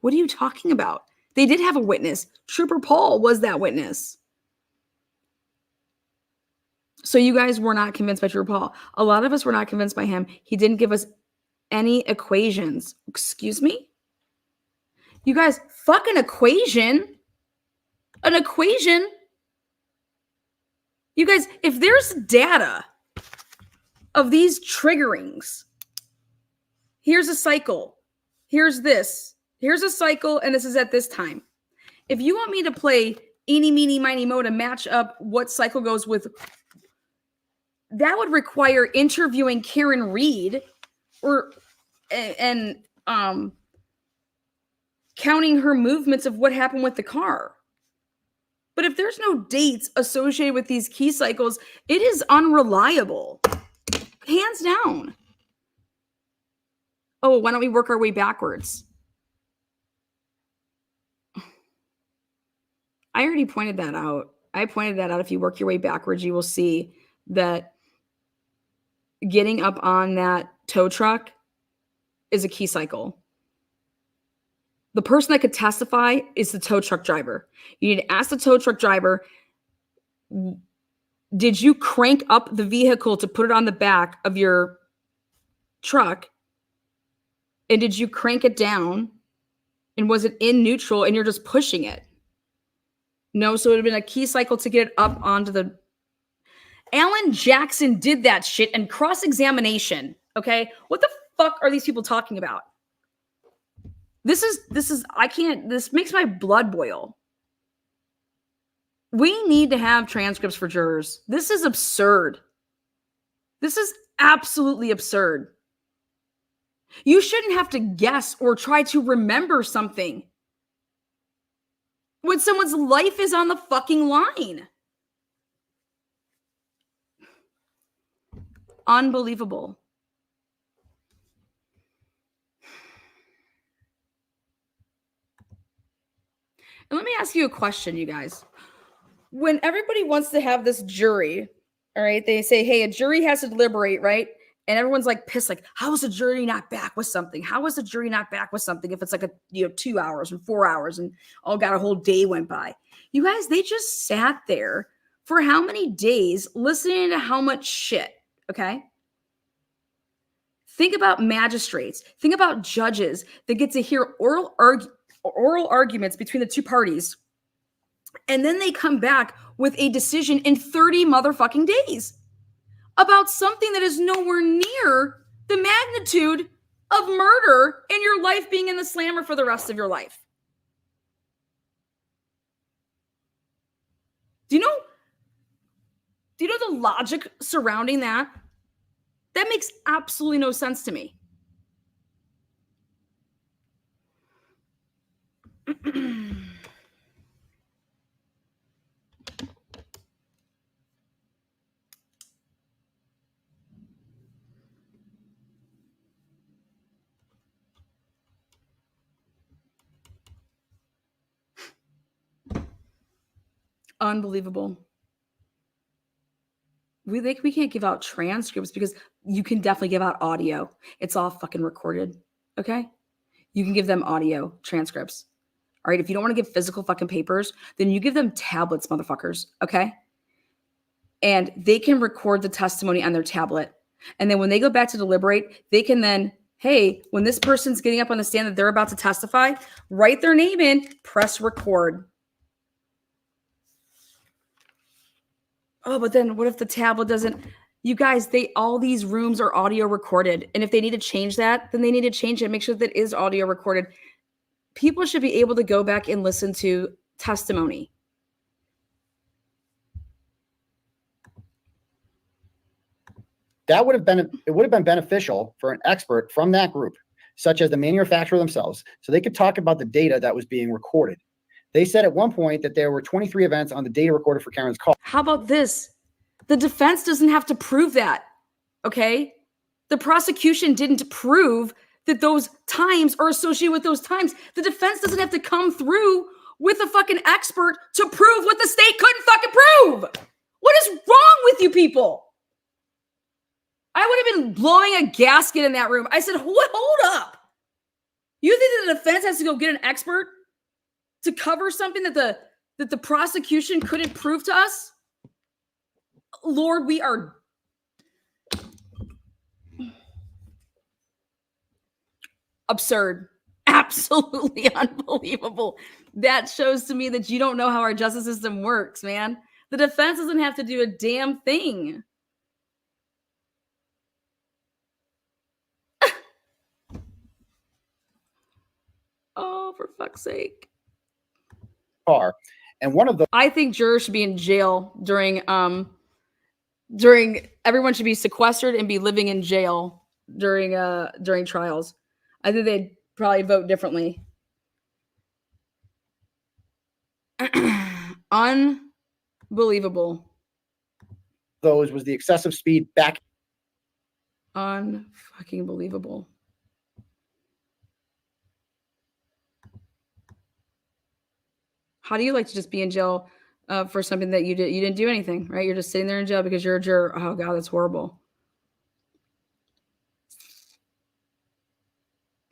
What are you talking about? They did have a witness. Trooper Paul was that witness. So you guys were not convinced by Trooper Paul. A lot of us were not convinced by him. He didn't give us any equations. Excuse me? You guys, fuck an equation. An equation? You guys, if there's data of these triggerings, here's a cycle. Here's this. Here's a cycle, and this is at this time. If you want me to play eeny, meeny, miny, mo to match up what cycle goes with, that would require interviewing Karen Reed and counting her movements of what happened with the car. But if there's no dates associated with these key cycles, it is unreliable. Hands down. Oh, why don't we work our way backwards? I already pointed that out. I pointed that out. If you work your way backwards, you will see that getting up on that tow truck is a key cycle. The person that could testify is the tow truck driver. You need to ask the tow truck driver, did you crank up the vehicle to put it on the back of your truck? And did you crank it down? And was it in neutral and you're just pushing it? No, so it would have been a key cycle to get it up onto the... Alan Jackson did that shit and cross-examination, okay? What the fuck are these people talking about? This makes my blood boil. We need to have transcripts for jurors. This is absurd. This is absolutely absurd. You shouldn't have to guess or try to remember something when someone's life is on the fucking line. Unbelievable. And let me ask you a question, you guys. When everybody wants to have this jury, all right, they say, hey, a jury has to deliberate, right? And everyone's like pissed, like, how is a jury not back with something? How is a jury not back with something if it's like 2 hours and 4 hours and oh god, a whole day went by? You guys, they just sat there for how many days listening to how much shit, okay? Think about magistrates. Think about judges that get to hear oral arguments between the two parties. And then they come back with a decision in 30 motherfucking days about something that is nowhere near the magnitude of murder and your life being in the slammer for the rest of your life. Do you know the logic surrounding that? That makes absolutely no sense to me. Unbelievable. We can't give out transcripts because you can definitely give out audio. It's all fucking recorded. Okay? You can give them audio transcripts. All right. If you don't want to give physical fucking papers, then you give them tablets, motherfuckers. Okay. And they can record the testimony on their tablet. And then when they go back to deliberate, they can then, hey, when this person's getting up on the stand that they're about to testify, write their name in, press record. Oh, but then what if the tablet doesn't? You guys, all these rooms are audio recorded. And if they need to change that, then they need to change it. Make sure that it is audio recorded. People should be able to go back and listen to testimony. It would have been beneficial for an expert from that group, such as the manufacturer themselves, so they could talk about the data that was being recorded. They said at one point that there were 23 events on the data recorded for Karen's call. How about this? The defense doesn't have to prove that, okay? The prosecution didn't prove that those times are associated with those times. The defense doesn't have to come through with a fucking expert to prove what the state couldn't fucking prove. What is wrong with you people? I would have been blowing a gasket in that room. I said, hold up. You think that the defense has to go get an expert to cover something that the prosecution couldn't prove to us? Lord, we are absurd. Absolutely unbelievable. That shows to me that you don't know how our justice system works, man. The defense doesn't have to do a damn thing. Oh, for fuck's sake. Car. And one of the I think jurors should be in jail during everyone should be sequestered and be living in jail during trials. I think they'd probably vote differently. Unbelievable. those was the excessive speed back. Unfucking believable. How do you like to just be in jail for something that you didn't do anything, right? You're just sitting there in jail because you're a juror. Oh God, that's horrible.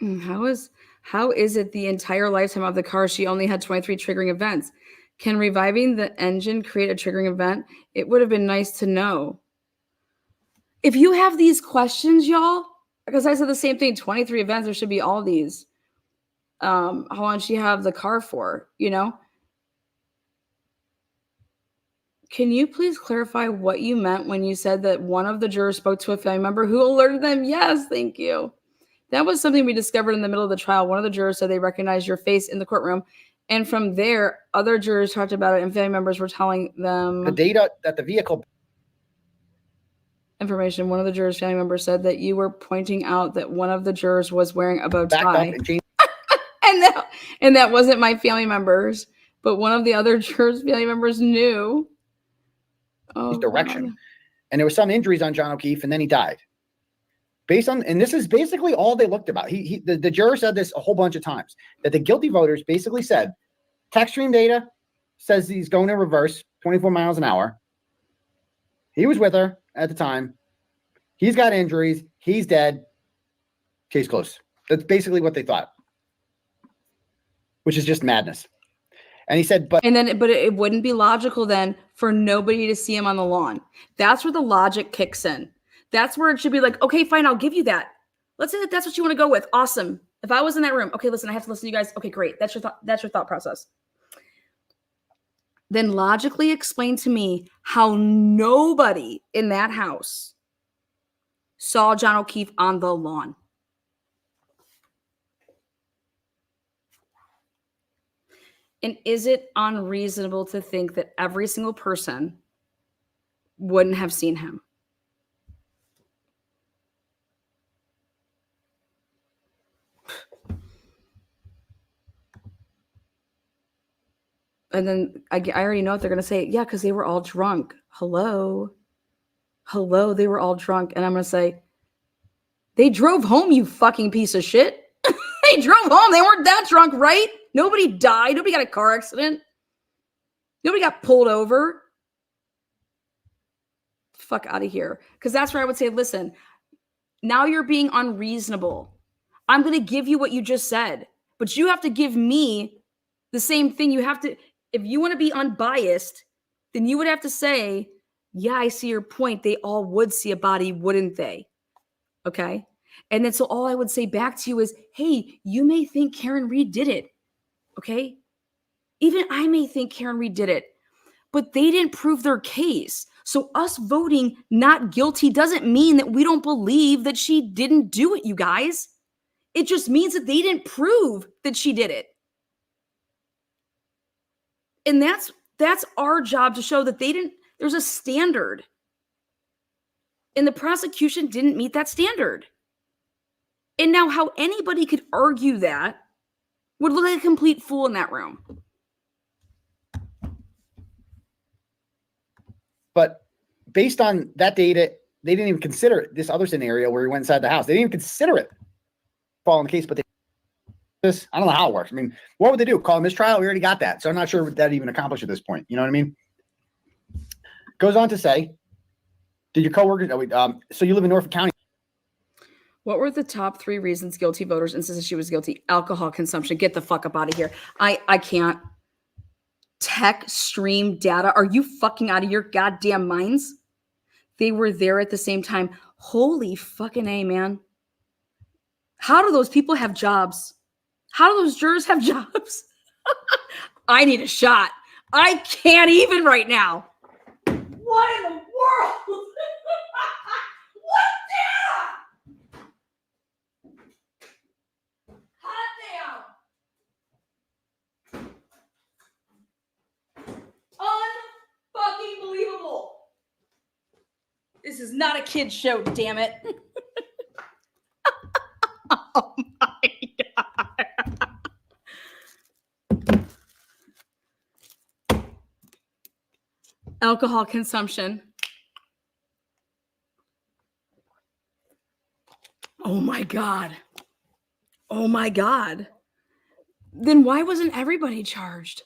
How is it the entire lifetime of the car she only had 23 triggering events? Can reviving the engine create a triggering event? It would have been nice to know. If you have these questions, y'all, because I said the same thing, 23 events, there should be all these. How long did she have the car for, you know? Can you please clarify what you meant when you said that one of the jurors spoke to a family member who alerted them? Yes, thank you. That was something we discovered in the middle of the trial. One of the jurors said they recognized your face in the courtroom. And from there, other jurors talked about it and family members were telling them The data that the vehicle information. One of the jurors' family members said that you were pointing out that one of the jurors was wearing a bow backed up tie. and changed and that wasn't my family members, but one of the other jurors' family members knew. Oh, direction. God. And there were some injuries on John O'Keefe, and then he died. Based on, and this is basically all they looked about. The juror said this a whole bunch of times, that the guilty voters basically said, text stream data says he's going in reverse, 24 miles an hour. He was with her at the time. He's got injuries. He's dead. Case closed. That's basically what they thought, which is just madness. And he said, but it wouldn't be logical then for nobody to see him on the lawn. That's where the logic kicks in. That's where it should be like, okay, fine, I'll give you that. Let's say that that's what you want to go with. Awesome. If I was in that room, okay, listen, I have to listen to you guys. Okay, great. That's your thought process. Then logically explain to me how nobody in that house saw John O'Keefe on the lawn. And is it unreasonable to think that every single person wouldn't have seen him? And then I already know what they're going to say. Yeah, because they were all drunk. Hello, they were all drunk. And I'm going to say, they drove home, you fucking piece of shit. They drove home. They weren't that drunk, right? Nobody died. Nobody got a car accident. Nobody got pulled over. Fuck out of here. Because that's where I would say, listen, now you're being unreasonable. I'm going to give you what you just said, but you have to give me the same thing. You have to, if you want to be unbiased, then you would have to say, yeah, I see your point. They all would see a body, wouldn't they? Okay. And then so all I would say back to you is, hey, you may think Karen Reed did it. Okay. Even I may think Karen Reed did it, but they didn't prove their case. So us voting not guilty doesn't mean that we don't believe that she didn't do it, you guys. It just means that they didn't prove that she did it. And that's our job, to show that they didn't, there's a standard. And the prosecution didn't meet that standard. And now how anybody could argue that would look like a complete fool in that room. But based on that data, they didn't even consider this other scenario where he went inside the house. They didn't even consider it following the case, but this, I don't know how it works. I mean, what would they do? Call a mistrial? We already got that. So I'm not sure what that even accomplished at this point. You know what I mean? Goes on to say, did your coworkers, so you live in Norfolk County. What were the top 3 reasons guilty voters insisted she was guilty? Alcohol consumption. Get the fuck up out of here. I can't. Tech stream data. Are you fucking out of your goddamn minds? They were there at the same time. Holy fucking A, man. How do those people have jobs? How do those jurors have jobs? I need a shot. I can't even right now. What in the world? What data? Hot damn. Unfucking believable. This is not a kid's show, damn it. Oh my God. Alcohol consumption. Oh my God. Oh my God. Then why wasn't everybody charged?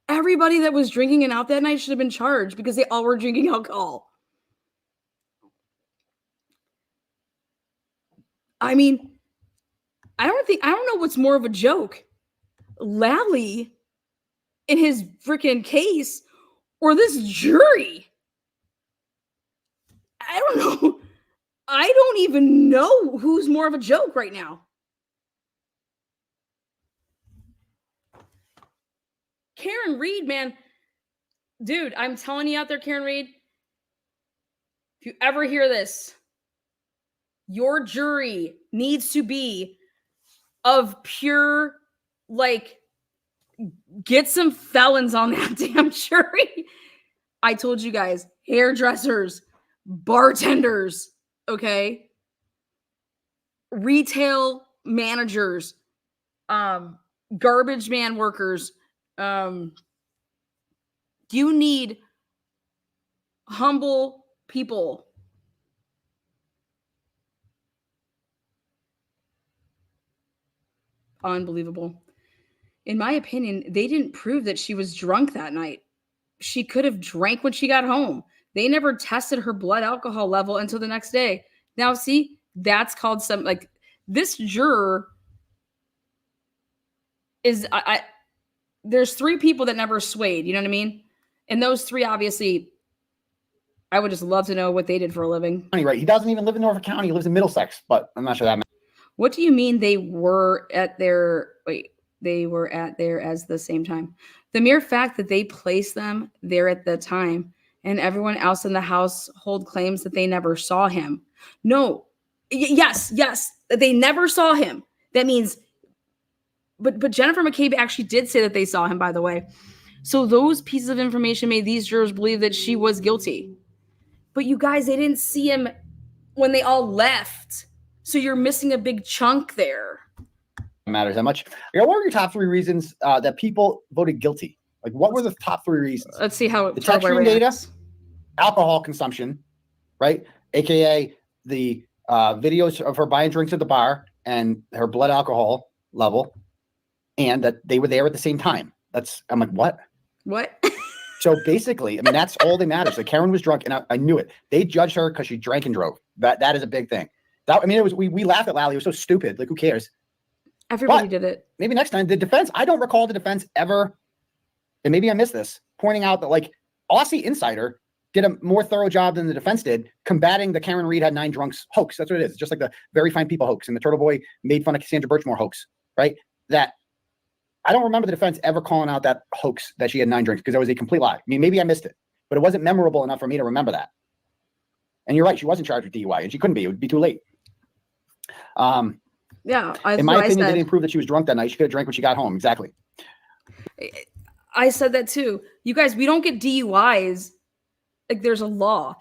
Everybody that was drinking and out that night should have been charged because they all were drinking alcohol. I mean, I don't know what's more of a joke. Lally in his freaking case or this jury. I don't know. I don't even know who's more of a joke right now. Karen Reed, man. Dude, I'm telling you out there, Karen Reed, if you ever hear this, your jury needs to be of pure, like, get some felons on that damn jury. I told you guys, hairdressers, bartenders, okay? Retail managers, garbage man workers. You need humble people. Unbelievable. In my opinion, they didn't prove that she was drunk that night. She could have drank when she got home. They never tested her blood alcohol level until the next day. Now, see, that's called some, like, this juror is, there's 3 people that never swayed. You know what I mean? And those 3, obviously, I would just love to know what they did for a living. Right. He doesn't even live in Norfolk County. He lives in Middlesex, but I'm not sure that matters. What do you mean they were at their, they were at there as the same time? The mere fact that they placed them there at the time and everyone else in the household claims that they never saw him. No. Yes, they never saw him. That means, but Jennifer McCabe actually did say that they saw him, by the way. So those pieces of information made these jurors believe that she was guilty. But you guys, they didn't see him when they all left. So you're missing a big chunk there. Matters that much. What were your top 3 reasons that people voted guilty? Like, what were the top 3 reasons? Let's see how the check stream data, alcohol consumption, right? AKA the videos of her buying drinks at the bar and her blood alcohol level, and that they were there at the same time. I'm like, what? What? So basically, I mean, that's all that matters. Like, Karen was drunk, and I knew it. They judged her because she drank and drove. That is a big thing. That, I mean, it was we laughed at Lally. It was so stupid. Like, who cares? Everybody did it. Maybe next time, the defense, I don't recall the defense ever, and maybe I missed this, pointing out that like Aussie Insider did a more thorough job than the defense did combating the Karen Reed had 9 drunks hoax. That's what it is. It's just like the very fine people hoax and the Turtleboy made fun of Cassandra Birchmore hoax, right? That I don't remember the defense ever calling out that hoax that she had 9 drinks because that was a complete lie. I mean, maybe I missed it, but it wasn't memorable enough for me to remember that. And you're right. She wasn't charged with DUI and she couldn't be. It would be too late. Yeah. In my opinion, they didn't prove that she was drunk that night. She could have drank when she got home. Exactly. I said that too. You guys, we don't get DUIs. Like there's a law.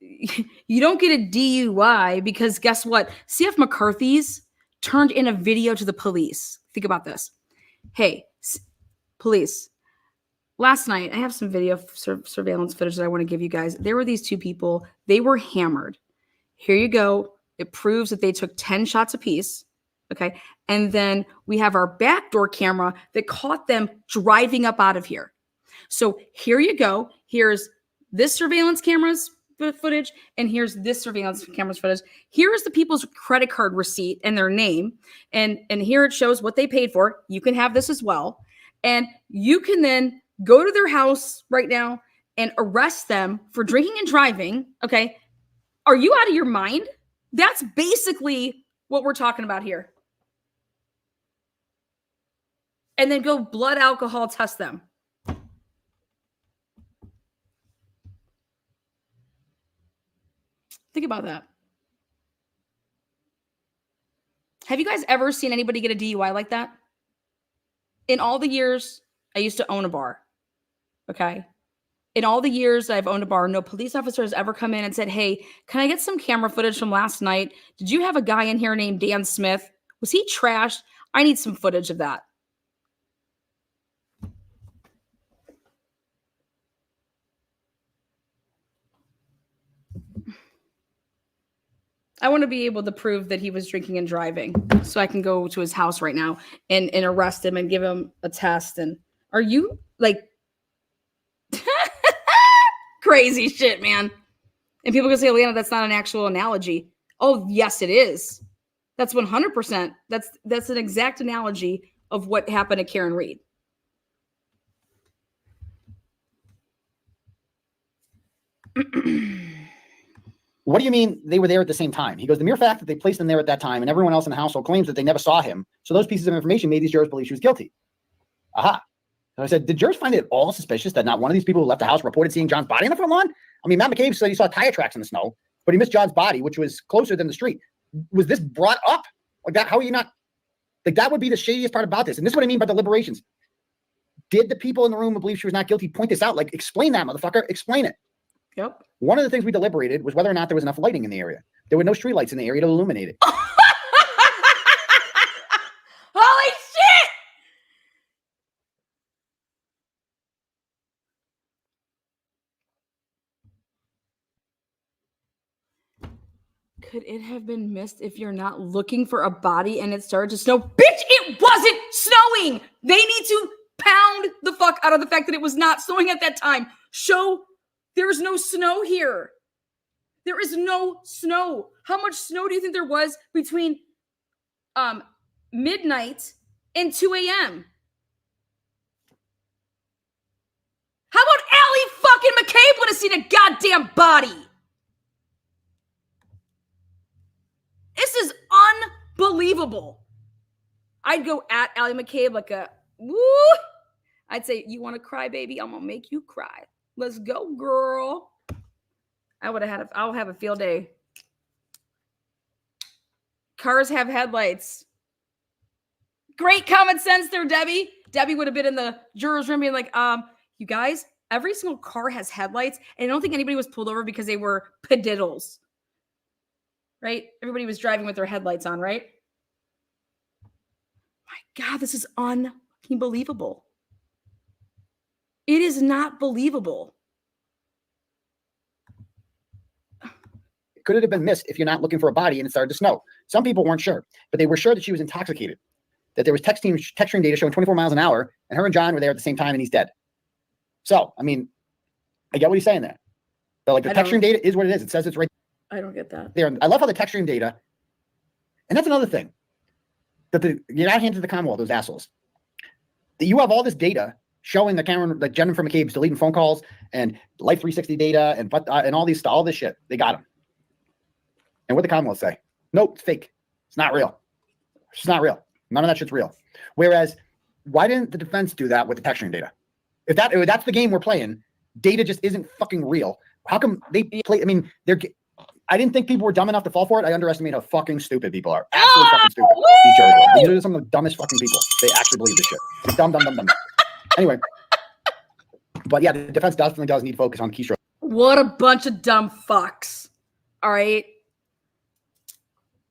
You don't get a DUI because guess what? CF McCarthy's turned in a video to the police. Think about this. Hey, police. Last night, I have some video surveillance footage that I want to give you guys. There were these 2 people. They were hammered. Here you go. It proves that they took 10 shots apiece. Okay. And then we have our backdoor camera that caught them driving up out of here. So here you go. Here's this surveillance camera's footage, and here's this surveillance camera's footage. Here's the people's credit card receipt and their name. And here it shows what they paid for. You can have this as well. And you can then go to their house right now and arrest them for drinking and driving. Okay. Are you out of your mind? That's basically what we're talking about here. And then go blood alcohol test them. Think about that. Have you guys ever seen anybody get a DUI like that? In all the years I used to own a bar, okay? In all the years I've owned a bar, no police officer has ever come in and said, hey, can I get some camera footage from last night? Did you have a guy in here named Dan Smith? Was he trashed? I need some footage of that. I want to be able to prove that he was drinking and driving so I can go to his house right now and arrest him and give him a test. And are you like crazy shit, man? And people can say, Leanna, that's not an actual analogy. Oh, yes, it is. That's 100%. That's an exact analogy of what happened to Karen Reed. What do you mean they were there at the same time? He goes, the mere fact that they placed them there at that time and everyone else in the household claims that they never saw him. So those pieces of information made these jurors believe she was guilty. Aha. So I said, did jurors find it all suspicious that not one of these people who left the house reported seeing John's body on the front lawn? I mean, Matt McCabe said he saw tire tracks in the snow, but he missed John's body, which was closer than the street. Was this brought up like that? How are you not? Like that would be the shadiest part about this. And this is what I mean by deliberations. Did the people in the room who believe she was not guilty point this out? Like, explain that, motherfucker. Explain it. Yep. One of the things we deliberated was whether or not there was enough lighting in the area. There were no streetlights in the area to illuminate it. Holy shit! Could it have been missed if you're not looking for a body and it started to snow? Bitch, it wasn't snowing! They need to pound the fuck out of the fact that it was not snowing at that time. There is no snow here. There is no snow. How much snow do you think there was between midnight and 2 a.m.? How about Allie fucking McCabe would have seen a goddamn body? This is unbelievable. I'd go at Allie McCabe like a woo. I'd say, you want to cry, baby? I'm going to make you cry. Let's go, girl. I'll have a field day. Cars have headlights. Great common sense there, Debbie. Debbie would have been in the juror's room being like, you guys, every single car has headlights. And I don't think anybody was pulled over because they were pediddles. Right? Everybody was driving with their headlights on, right? My God, this is unbelievable. It is not believable. Could it have been missed if you're not looking for a body and it started to snow? Some people weren't sure, but they were sure that she was intoxicated, that there was texturing data showing 24 miles an hour, and her and John were there at the same time, and he's dead. So, I mean, I get what he's saying there. But like the texturing data is what it is. It says it's right I don't get that. there. I love how the texturing data, and that's another thing. you got handed to the Commonwealth, those assholes. That you have all this data showing that Jennifer McCabe's deleting phone calls and Life 360 data and all this shit. They got him. And what the Commonwealth say? Nope, it's fake. It's not real. It's not real. None of that shit's real. Whereas, why didn't the defense do that with the texturing data? If that's the game we're playing, data just isn't fucking real. How come they play? I mean, I didn't think people were dumb enough to fall for it. I underestimate how fucking stupid people are. Absolutely fucking stupid. These are some of the dumbest fucking people. They actually believe this shit. Dumb. Anyway. But yeah, the defense definitely does need to focus on keystroke. What a bunch of dumb fucks. All right.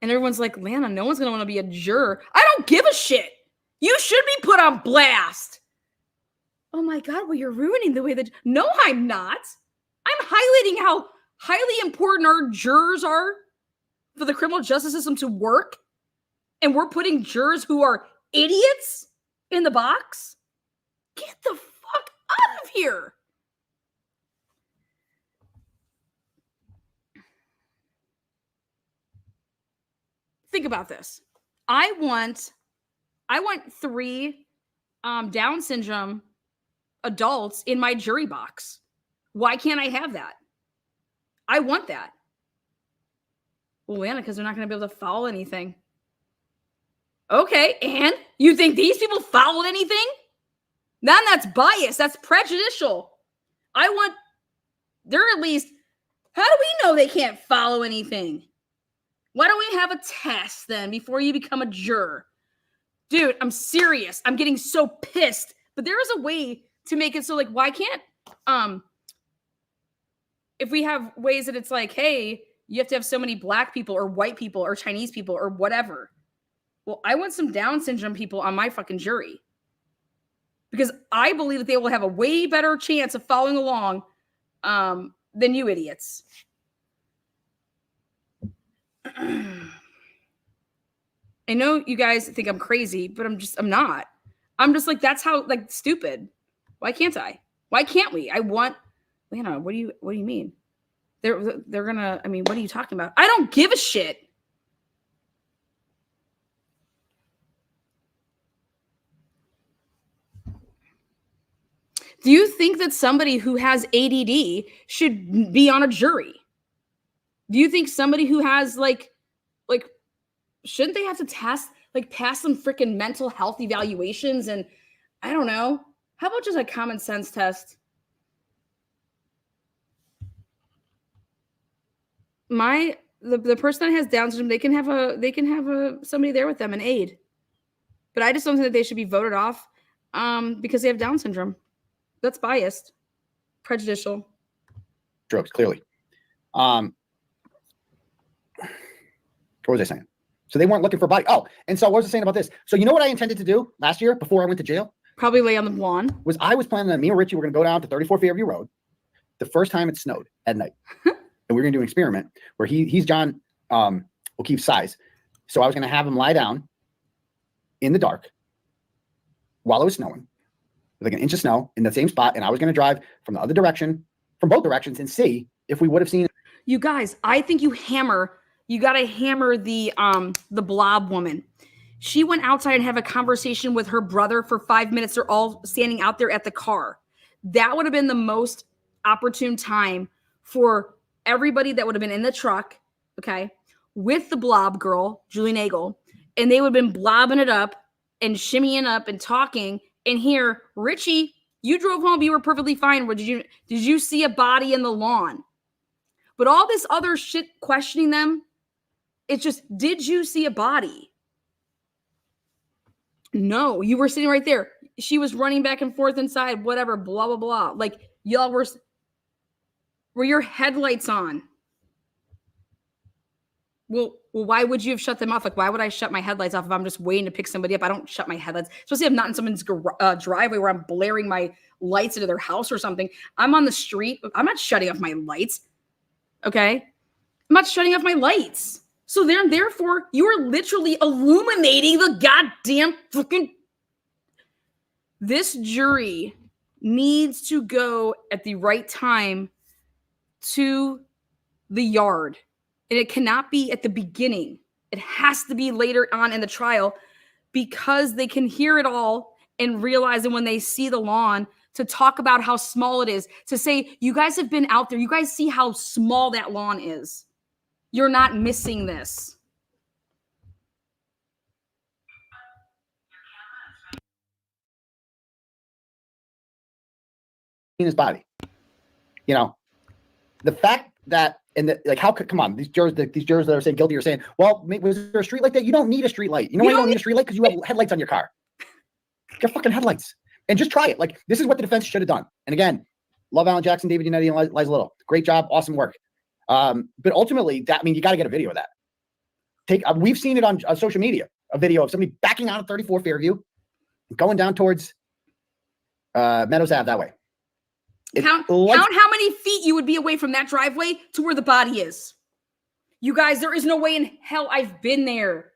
And everyone's like, Lana, no one's going to want to be a juror. I don't give a shit. You should be put on blast. Oh my God, well, you're ruining the way that... No, I'm not. I'm highlighting how highly important our jurors are for the criminal justice system to work. And we're putting jurors who are idiots in the box. Get the fuck out of here. Think about this. I want 3 Down syndrome adults in my jury box. Why can't I have that? I want that. Well, Anna, because they're not going to be able to follow anything. Okay, and you think these people followed anything? Then that's bias. That's prejudicial. They're at least, how do we know they can't follow anything? Why don't we have a test then before you become a juror? Dude, I'm serious. I'm getting so pissed. But there is a way to make it so, like, why can't, if we have ways that it's like, hey, you have to have so many black people or white people or Chinese people or whatever. Well, I want some Down syndrome people on my fucking jury. Because I believe that they will have a way better chance of following along than you idiots. I know you guys think I'm crazy, but I'm not. I'm just like, that's how, like, stupid. Why can't I? Why can't we? Lana, what do you mean? They're gonna, I mean, what are you talking about? I don't give a shit. Do you think that somebody who has ADD should be on a jury? Do you think somebody who has like, shouldn't they have to pass some freaking mental health evaluations? And I don't know. How about just a common sense test? The person that has Down syndrome, they can have somebody there with them, an aide. But I just don't think that they should be voted off because they have Down syndrome. That's biased, prejudicial. Strokes, clearly. What was I saying? So they weren't looking for body. Oh, and so what was I saying about this? So you know what I intended to do last year before I went to jail? Probably lay on the lawn. I was planning that me and Richie were going to go down to 34 Fairview Road the first time it snowed at night. And we were going to do an experiment where he's John O'Keefe's size. So I was going to have him lie down in the dark while it was snowing, with like an inch of snow in the same spot. And I was going to drive from the other direction, from both directions, and see if we would have seen. You guys, I think you got to hammer the blob woman. She went outside and had a conversation with her brother for 5 minutes. They're all standing out there at the car. That would have been the most opportune time for everybody that would have been in the truck, okay, with the blob girl, Julie Nagel, and they would have been blobbing it up and shimmying up and talking. And here, Richie, you drove home. You were perfectly fine. Did you see a body in the lawn? But all this other shit questioning them, it's just, did you see a body? No, you were sitting right there. She was running back and forth inside, whatever, blah, blah, blah. Like, y'all were your headlights on? Well, why would you have shut them off? Like, why would I shut my headlights off if I'm just waiting to pick somebody up? I don't shut my headlights, especially if I'm not in someone's driveway where I'm blaring my lights into their house or something. I'm on the street. I'm not shutting off my lights. Okay? I'm not shutting off my lights. So therefore, you are literally illuminating the goddamn fucking... This jury needs to go at the right time to the yard. And it cannot be at the beginning. It has to be later on in the trial because they can hear it all and realize it when they see the lawn, to talk about how small it is, to say, you guys have been out there. You guys see how small that lawn is. You're not missing this. In his body. You know, the fact that, and the, like, how could, come on, these jurors that are saying guilty are saying, well, was there a street light that? You don't need a street light. You know why you don't need a street light? Because you have headlights on your car. Get fucking headlights. And just try it. Like, this is what the defense should have done. And again, love Alan Jackson, David Unetti, and Liza Little. Great job. Awesome work. But ultimately, that, I mean, you got to get a video of that. We've seen it on social media, a video of somebody backing out of 34 Fairview, going down towards Meadows Ave that way. Count how many feet you would be away from that driveway to where the body is. You guys, there is no way in hell I've been there.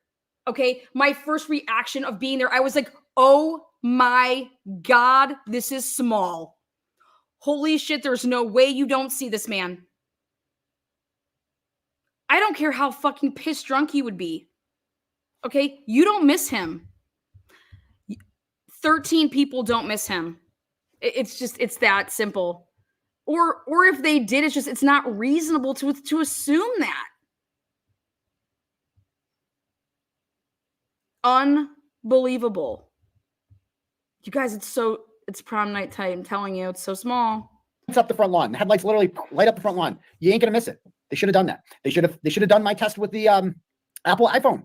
Okay. My first reaction of being there, I was like, oh my God, this is small. Holy shit, there's no way you don't see this man. I don't care how fucking pissed drunk he would be. Okay? You don't miss him. 13 people don't miss him. It's that simple. Or if they did, it's not reasonable to assume that. Unbelievable. You guys, it's prom night time. I'm telling you, it's so small. It's up the front lawn. The headlights literally light up the front lawn. You ain't gonna miss it. They should have done that. They should have done my test with the Apple iPhone.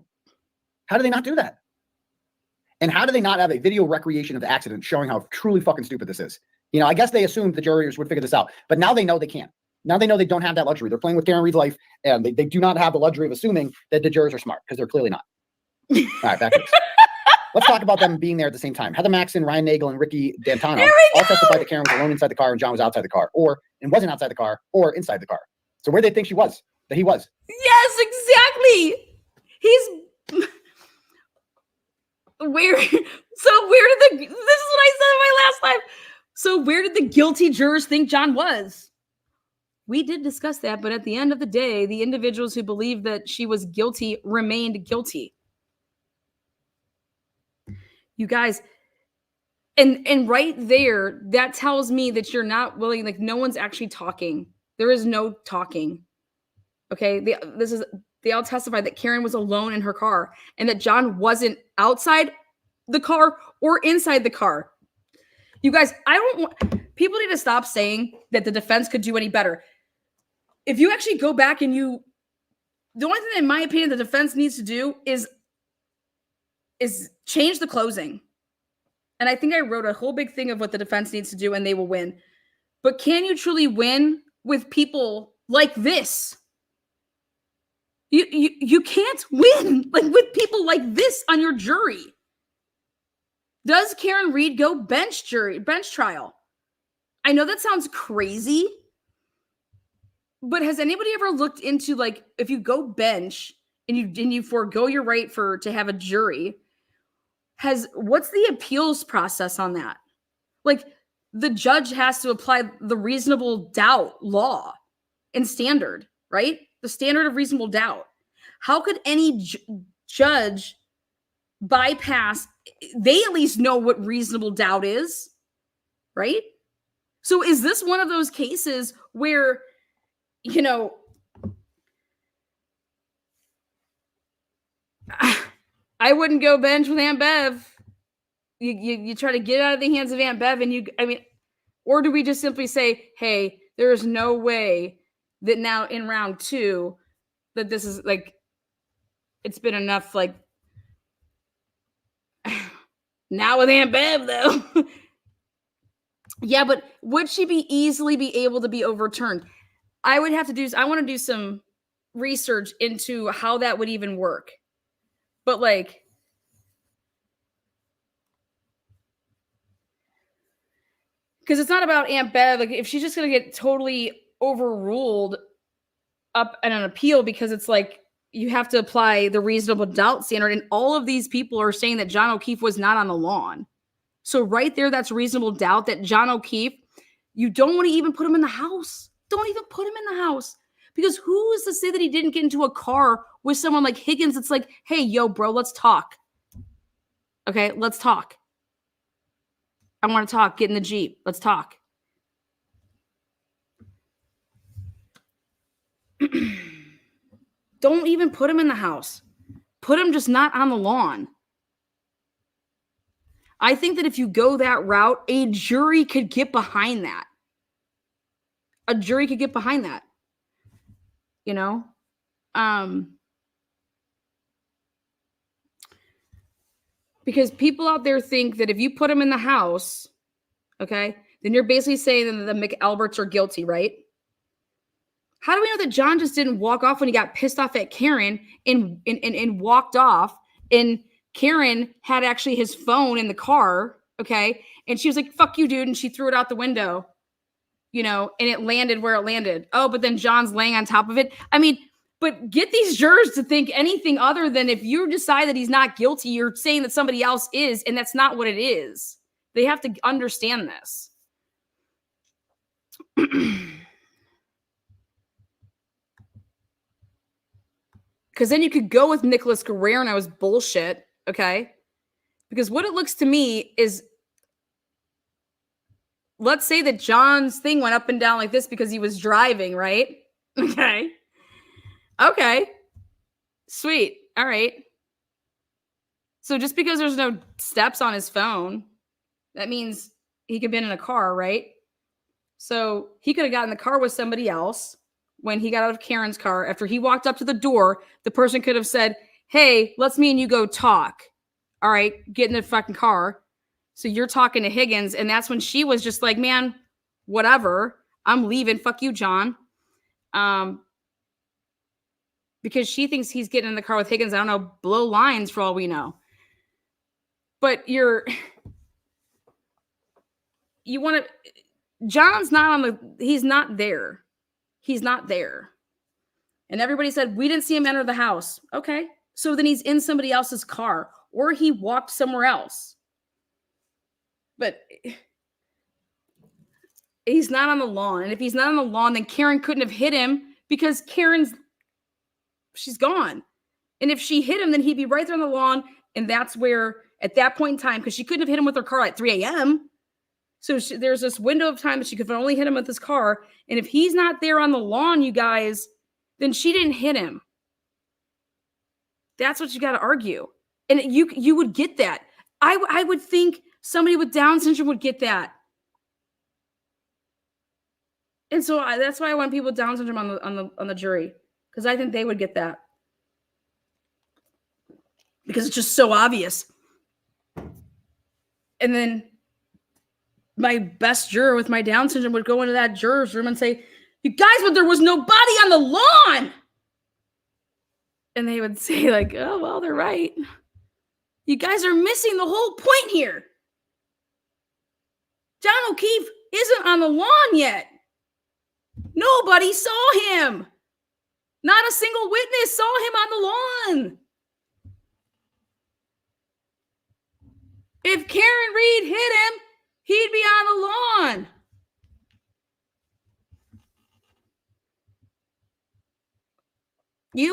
How do they not do that? And how do they not have a video recreation of the accident showing how truly fucking stupid this is? You know, I guess they assumed the jurors would figure this out, but now they know they can't. Now they know they don't have that luxury. They're playing with Karen Reed's life, and they do not have the luxury of assuming that the jurors are smart, because they're clearly not. All right, back to this. Let's talk about them being there at the same time. Heather Maxson, Ryan Nagel, and Ricky D'Antano all testified that Karen was alone inside the car and John was outside the car, and wasn't outside the car, or inside the car. So where they think she was, that he was. Yes, exactly. This is what I said in my last live. So where did the guilty jurors think John was? We did discuss that, but at the end of the day, the individuals who believed that she was guilty remained guilty. You guys, and right there, that tells me that you're not willing, like no one's actually talking. There is no talking. Okay, they all testified that Karen was alone in her car and that John outside the car or inside the car. You guys, people need to stop saying that the defense could do any better. If you actually go back and the only thing in my opinion the defense needs to do is change the closing. And I think I wrote a whole big thing of what the defense needs to do and they will win. But can you truly win with people like this? You can't win like with people like this on your jury. Does Karen Reed go bench trial? I know that sounds crazy, but has anybody ever looked into, like, if you go bench and you forego your right to have a jury, what's the appeals process on that? Like, the judge has to apply the reasonable doubt law and standard, right? The standard of reasonable doubt. How could any judge bypass? They at least know what reasonable doubt is, right? So is this one of those cases where, you know, I wouldn't go bench with Aunt Bev. You try to get out of the hands of Aunt Bev or do we just simply say, hey, there is no way that now in round 2 that this is like, it's been enough, like, now with Aunt Bev though. Yeah, but would she easily be able to be overturned? I want to do some research into how that would even work. But like, because it's not about Aunt Bev. Like, if she's just going to get totally overruled up in an appeal, because it's like, you have to apply the reasonable doubt standard. And all of these people are saying that John O'Keefe was not on the lawn. So right there, that's reasonable doubt that John O'Keefe, you don't want to even put him in the house. Don't even put him in the house. Because who is to say that he didn't get into a car with someone like Higgins? It's like, hey, yo, bro, let's talk. Okay, let's talk. I want to talk. Get in the Jeep. Let's talk. Don't even put him in the house. Put him just not on the lawn. I think that if you go that route, a jury could get behind that. A jury could get behind that. You know? Because people out there think that if you put them in the house, okay, then you're basically saying that the McAlberts are guilty, right? How do we know that John just didn't walk off when he got pissed off at Karen and walked off, and Karen had actually his phone in the car, okay? And she was like, fuck you, dude, and she threw it out the window, you know, and it landed where it landed. Oh, but then John's laying on top of it. I mean, but get these jurors to think anything other than if you decide that he's not guilty, you're saying that somebody else is, and that's not what it is. They have to understand this. Because then you could go with Nicholas Guerrero and I was bullshit, okay? Because what it looks to me is, let's say that John's thing went up and down like this because he was driving, right? Okay. Okay. Sweet. All right. So just because there's no steps on his phone, that means he could have been in a car, right? So he could have gotten in the car with somebody else. When he got out of Karen's car, after he walked up to the door, the person could have said, hey, let's me and you go talk. All right, get in the fucking car. So you're talking to Higgins, and that's when she was just like, man, whatever. I'm leaving. Fuck you, John. Because she thinks he's getting in the car with Higgins. I don't know, blow lines for all we know. But you want to, John's not he's not there. He's not there. And everybody said, we didn't see him enter the house. Okay. So then he's in somebody else's car, or he walked somewhere else. But he's not on the lawn. And if he's not on the lawn, then Karen couldn't have hit him because she's gone. And if she hit him, then he'd be right there on the lawn. And that's where, at that point in time, because she couldn't have hit him with her car at 3 a.m., so there's this window of time that she could only hit him with his car. And if he's not there on the lawn, you guys, then she didn't hit him. That's what you got to argue. And you would get that. I would think somebody with Down syndrome would get that. And so that's why I want people with Down syndrome on the jury, because I think they would get that. Because it's just so obvious. And then my best juror with my Down syndrome would go into that juror's room and say, you guys, but there was nobody on the lawn. And they would say like, oh, well, they're right. You guys are missing the whole point here. John O'Keefe isn't on the lawn yet. Nobody saw him. Not a single witness saw him on the lawn. If Karen Reed hit him, he'd be on the lawn. We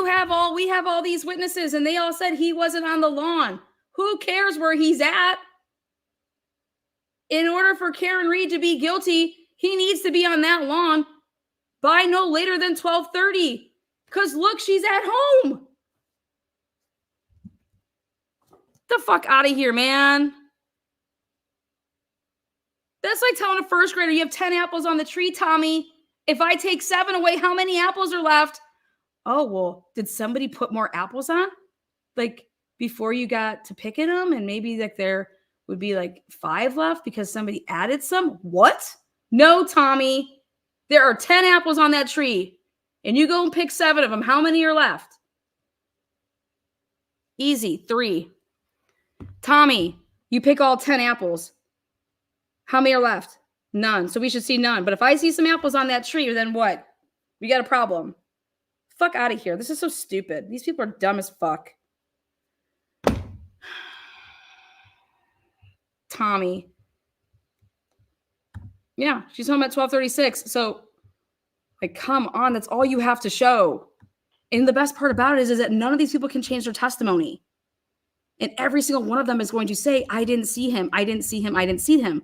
have all these witnesses, and they all said he wasn't on the lawn. Who cares where he's at? In order for Karen Reed to be guilty, he needs to be on that lawn by no later than 12:30. Because look, she's at home. The fuck out of here, man. That's like telling a first grader, you have 10 apples on the tree, Tommy. If I take 7 away, how many apples are left? Oh, well, did somebody put more apples on? Like before you got to picking them, and maybe like there would be like 5 left because somebody added some? What? No, Tommy. There are 10 apples on that tree, and you go and pick 7 of them. How many are left? Easy, 3. Tommy, you pick all 10 apples. How many are left? None. So we should see none. But if I see some apples on that tree, then what? We got a problem. Fuck out of here. This is so stupid. These people are dumb as fuck. Tommy. Yeah, she's home at 12:36. So, like, come on. That's all you have to show. And the best part about it is that none of these people can change their testimony. And every single one of them is going to say, I didn't see him. I didn't see him. I didn't see him.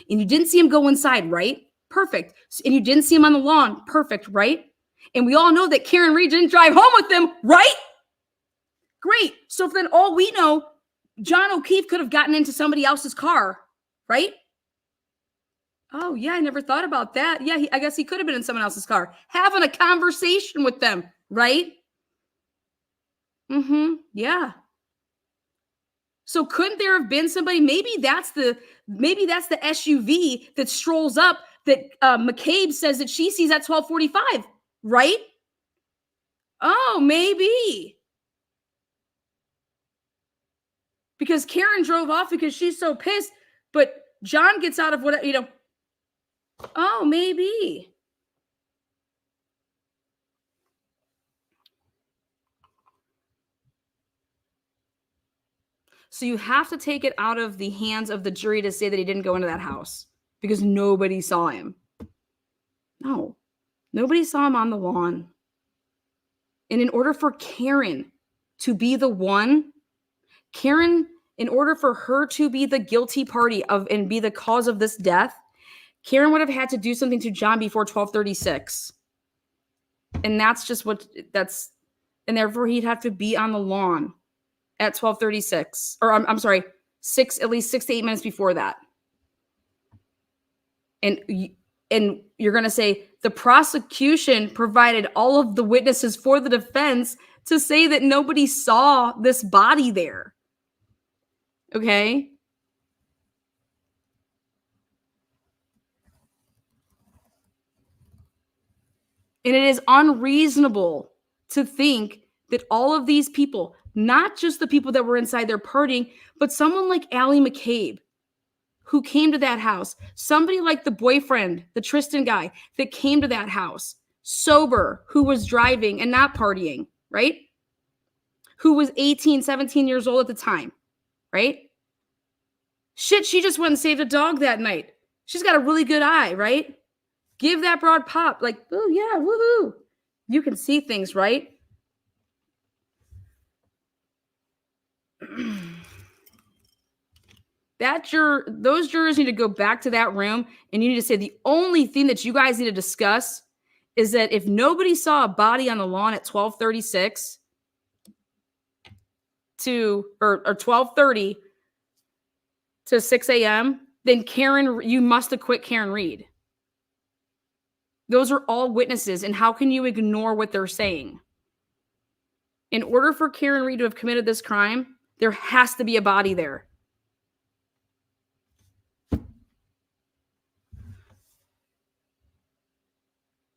And you didn't see him go inside, right? Perfect. And you didn't see him on the lawn. Perfect, right? And we all know that Karen Reed didn't drive home with him, right? Great. So then all we know, John O'Keefe could have gotten into somebody else's car, right? Oh, yeah, I never thought about that. Yeah, I guess he could have been in someone else's car, having a conversation with them, right? Yeah. So couldn't there have been somebody? Maybe that's the SUV that strolls up that McCabe says that she sees at 12:45, right? Oh, maybe. Because Karen drove off because she's so pissed, but John gets out of what, oh, maybe. So you have to take it out of the hands of the jury to say that he didn't go into that house because nobody saw him. No, nobody saw him on the lawn. And in order for Karen to be the one, in order for her to be the guilty party of and be the cause of this death, Karen would have had to do something to John before 12:36. And that's just and therefore he'd have to be on the lawn at 12:36, or I'm sorry, at least 6 to 8 minutes before that. And you're going to say the prosecution provided all of the witnesses for the defense to say that nobody saw this body there. Okay? And it is unreasonable to think that all of these people, not just the people that were inside there partying, but someone like Allie McCabe, who came to that house, somebody like the boyfriend, the Tristan guy that came to that house, sober, who was driving and not partying, right? Who was 18, 17 years old at the time, right? Shit, she just went and saved a dog that night. She's got a really good eye, right? Give that broad pop. Like, oh yeah, woohoo. You can see things, right? Those jurors need to go back to that room, and you need to say the only thing that you guys need to discuss is that if nobody saw a body on the lawn at 12:36 or 12:30 to 6 a.m., then you must acquit Karen Reed. Those are all witnesses, and how can you ignore what they're saying? In order for Karen Reed to have committed this crime, there has to be a body there.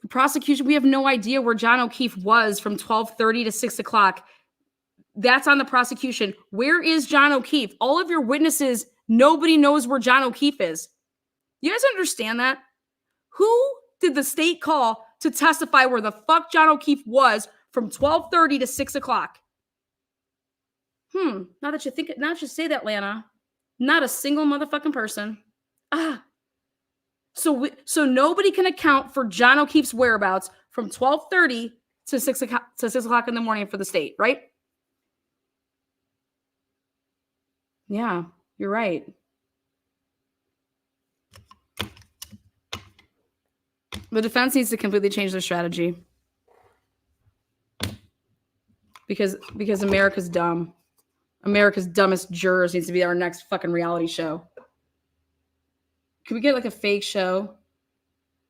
The prosecution, we have no idea where John O'Keefe was from 12:30 to 6 o'clock. That's on the prosecution. Where is John O'Keefe? All of your witnesses, nobody knows where John O'Keefe is. You guys understand that? Who did the state call to testify where the fuck John O'Keefe was from 12:30 to 6 o'clock? Now that you say that, Lana, not a single motherfucking person. So nobody can account for John O'Keefe's whereabouts from 12:30 to 6 o'clock in the morning for the state, right? Yeah, you're right. The defense needs to completely change their strategy because America's dumb. America's dumbest jurors needs to be our next fucking reality show. Can we get like a fake show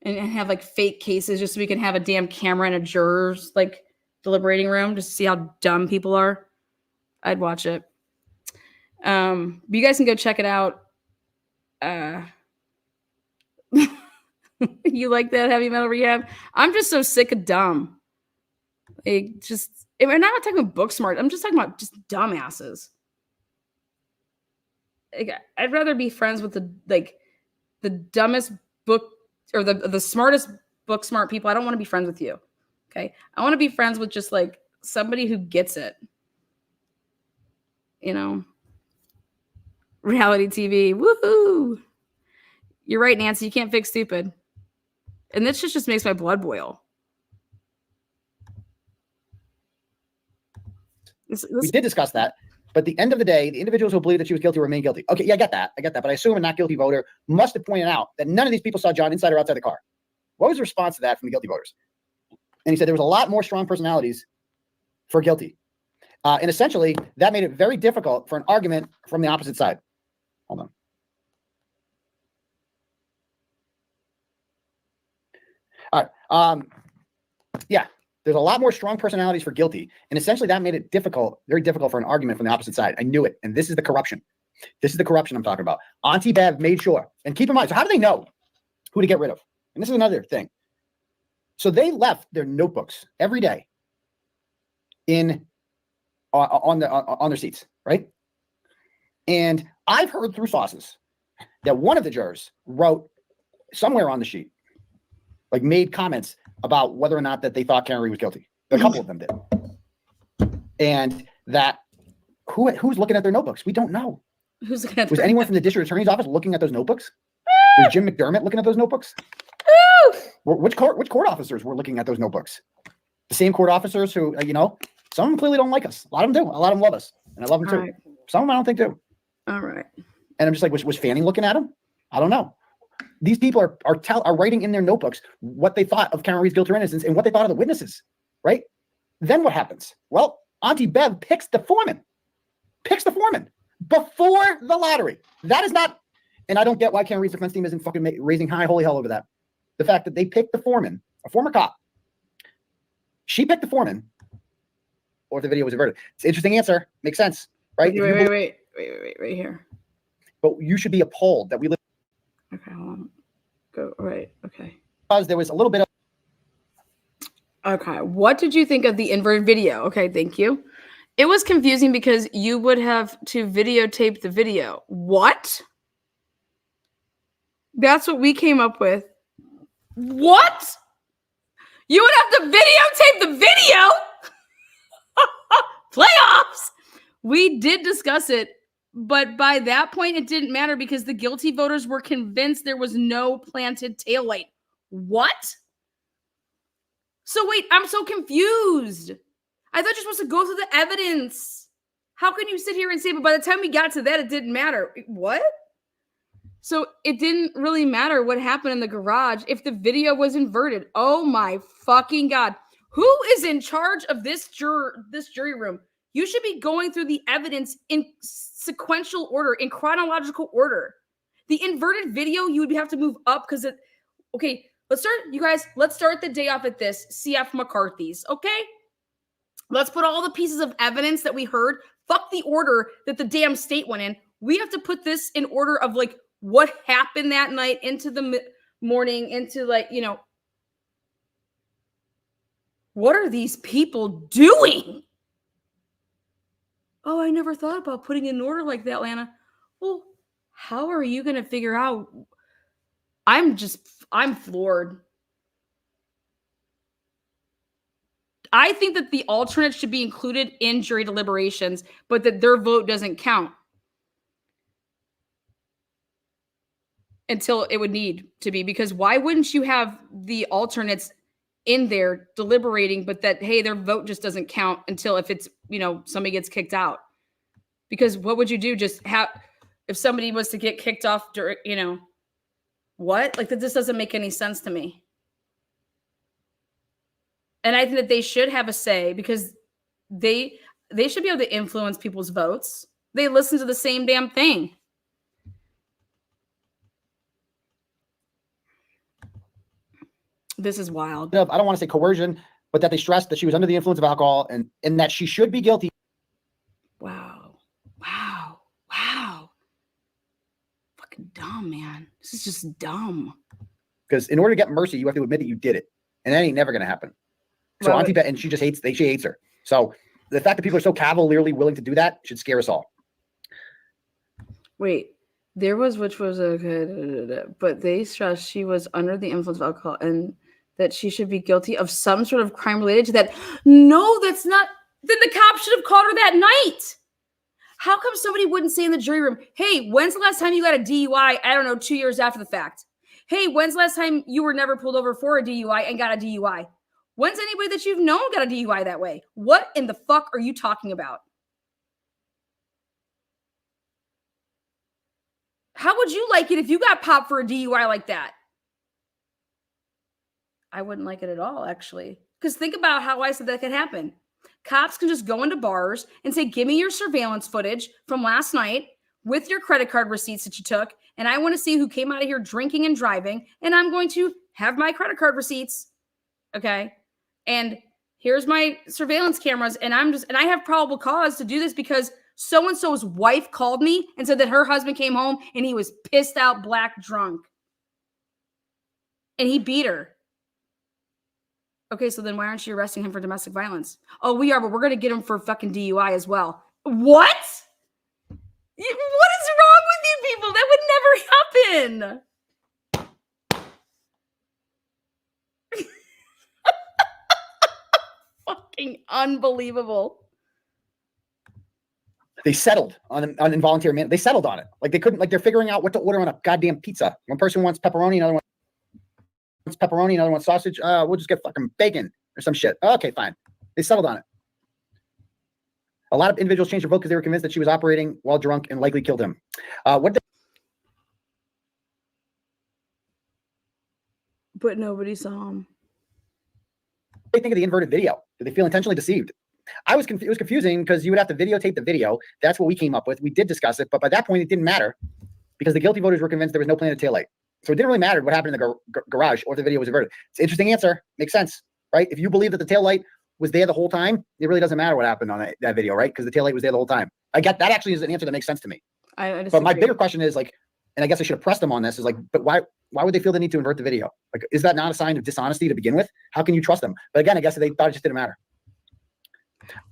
and have like fake cases just so we can have a damn camera in a juror's like deliberating room just to see how dumb people are? I'd watch it. But you guys can go check it out. You like that heavy metal rehab? I'm just so sick of dumb. I'm not talking about book smart. I'm just talking about just dumbasses. Like, I'd rather be friends with the dumbest book or the smartest book smart people. I don't want to be friends with you. Okay. I want to be friends with just like somebody who gets it. Reality TV. Woohoo. You're right, Nancy. You can't fix stupid. And this just makes my blood boil. We did discuss that. But at the end of the day, the individuals who believe that she was guilty remain guilty. Okay, yeah, I get that. But I assume a not guilty voter must have pointed out that none of these people saw John inside or outside the car. What was the response to that from the guilty voters? And he said there was a lot more strong personalities for guilty. And essentially, that made it very difficult for an argument from the opposite side. Hold on. All right. Yeah, there's a lot more strong personalities for guilty. And essentially, that made it difficult, very difficult for an argument from the opposite side. I knew it. And this is the corruption. This is the corruption I'm talking about. Auntie Bev made sure. And keep in mind, so how do they know who to get rid of? And this is another thing. So they left their notebooks every day on their seats, right? And I've heard through sources that one of the jurors wrote somewhere on the sheet, like made comments about whether or not that they thought Karen Reed was guilty. A couple of them did. And that who's looking at their notebooks? We don't know. Who's looking at Was anyone from the district attorney's office looking at those notebooks? Was Jim McDermott looking at those notebooks? Which court officers were looking at those notebooks? The same court officers who, some of them clearly don't like us. A lot of them do. A lot of them love us. And I love them too. Right. Some of them I don't think do. All right. And I'm just like, was Fanning looking at them? I don't know. These people are writing in their notebooks what they thought of Karen Reed's guilt or innocence and what they thought of the witnesses, right? Then what happens? Well, Auntie Bev picks the foreman before the lottery. That is not, and I don't get why Karen Reed's defense team isn't fucking raising high holy hell over that. The fact that they picked the foreman, a former cop, she picked the foreman, or if the video was averted. It's an interesting answer. Makes sense, right? Wait here. But you should be appalled that we live. Okay, hold on. Go right. Okay. Because there was a little bit of. Okay. What did you think of the inverted video? Okay, thank you. It was confusing because you would have to videotape the video. What? That's what we came up with. What? You would have to videotape the video? Playoffs! We did discuss it, but by that point, it didn't matter because the guilty voters were convinced there was no planted taillight. What? So wait, I'm so confused. I thought you're supposed to go through the evidence. How can you sit here and say, but by the time we got to that, it didn't matter? What? So it didn't really matter what happened in the garage if the video was inverted. Oh my fucking God. Who is in charge of this jury room? You should be going through the evidence in sequential order, in chronological order. The inverted video, you would have to move up because okay, let's start the day off at this. CF McCarthy's, okay? Let's put all the pieces of evidence that we heard. Fuck the order that the damn state went in. We have to put this in order of like what happened that night into the morning, into what are these people doing? Oh, I never thought about putting it in order like that, Lana. Well, how are you going to figure out? I'm floored. I think that the alternates should be included in jury deliberations, but that their vote doesn't count until it would need to be. Because why wouldn't you have the alternates in there deliberating, but that, hey, their vote just doesn't count until if it's, somebody gets kicked out? Because what would you do? Just have, if somebody was to get kicked off during, what? Like, that this doesn't make any sense to me. And I think that they should have a say because they should be able to influence people's votes. They listen to the same damn thing. This is wild. I don't want to say coercion, but that they stressed that she was under the influence of alcohol and that she should be guilty. Wow. Fucking dumb, man. This is just dumb. Because in order to get mercy, you have to admit that you did it. And that ain't never going to happen. So Auntie Beth, and she hates her. So the fact that people are so cavalierly willing to do that should scare us all. Wait, which was okay, but they stressed she was under the influence of alcohol and that she should be guilty of some sort of crime related to that. No, that's not. Then the cop should have called her that night. How come somebody wouldn't say in the jury room, hey, when's the last time you got a DUI? I don't know, 2 years after the fact. Hey, when's the last time you were never pulled over for a DUI and got a DUI? When's anybody that you've known got a DUI that way? What in the fuck are you talking about? How would you like it if you got popped for a DUI like that? I wouldn't like it at all, actually. Because think about how I said that could happen. Cops can just go into bars and say, give me your surveillance footage from last night with your credit card receipts that you took. And I want to see who came out of here drinking and driving. And I'm going to have my credit card receipts. Okay. And here's my surveillance cameras. And I have probable cause to do this because so-and-so's wife called me and said that her husband came home and he was pissed out, black, drunk. And he beat her. Okay, so then why aren't you arresting him for domestic violence? Oh, we are, but we're going to get him for fucking DUI as well. What? What is wrong with you people? That would never happen. Fucking unbelievable. They settled on involuntary man. They settled on it. Like they couldn't, like they're figuring out what to order on a goddamn pizza. One person wants pepperoni, another one wants pepperoni, another one sausage. We'll just get fucking bacon or some shit. Okay, fine. They settled on it. A lot of individuals changed their vote because they were convinced that she was operating while drunk and likely killed him. But nobody saw him. What do you think of the inverted video? Did they feel intentionally deceived? It was confusing because you would have to videotape the video. That's what we came up with. We did discuss it, but by that point, it didn't matter because the guilty voters were convinced there was no planted taillight. So it didn't really matter what happened in the garage or if the video was inverted. It's an interesting answer. Makes sense, right? If you believe that the taillight was there the whole time, it really doesn't matter what happened on that video, right? Because the taillight was there the whole time. I get that actually is an answer that makes sense to me. But my bigger question is like, and I guess I should have pressed them on this, is like, but why would they feel the need to invert the video? Like, is that not a sign of dishonesty to begin with? How can you trust them? But again, I guess they thought it just didn't matter.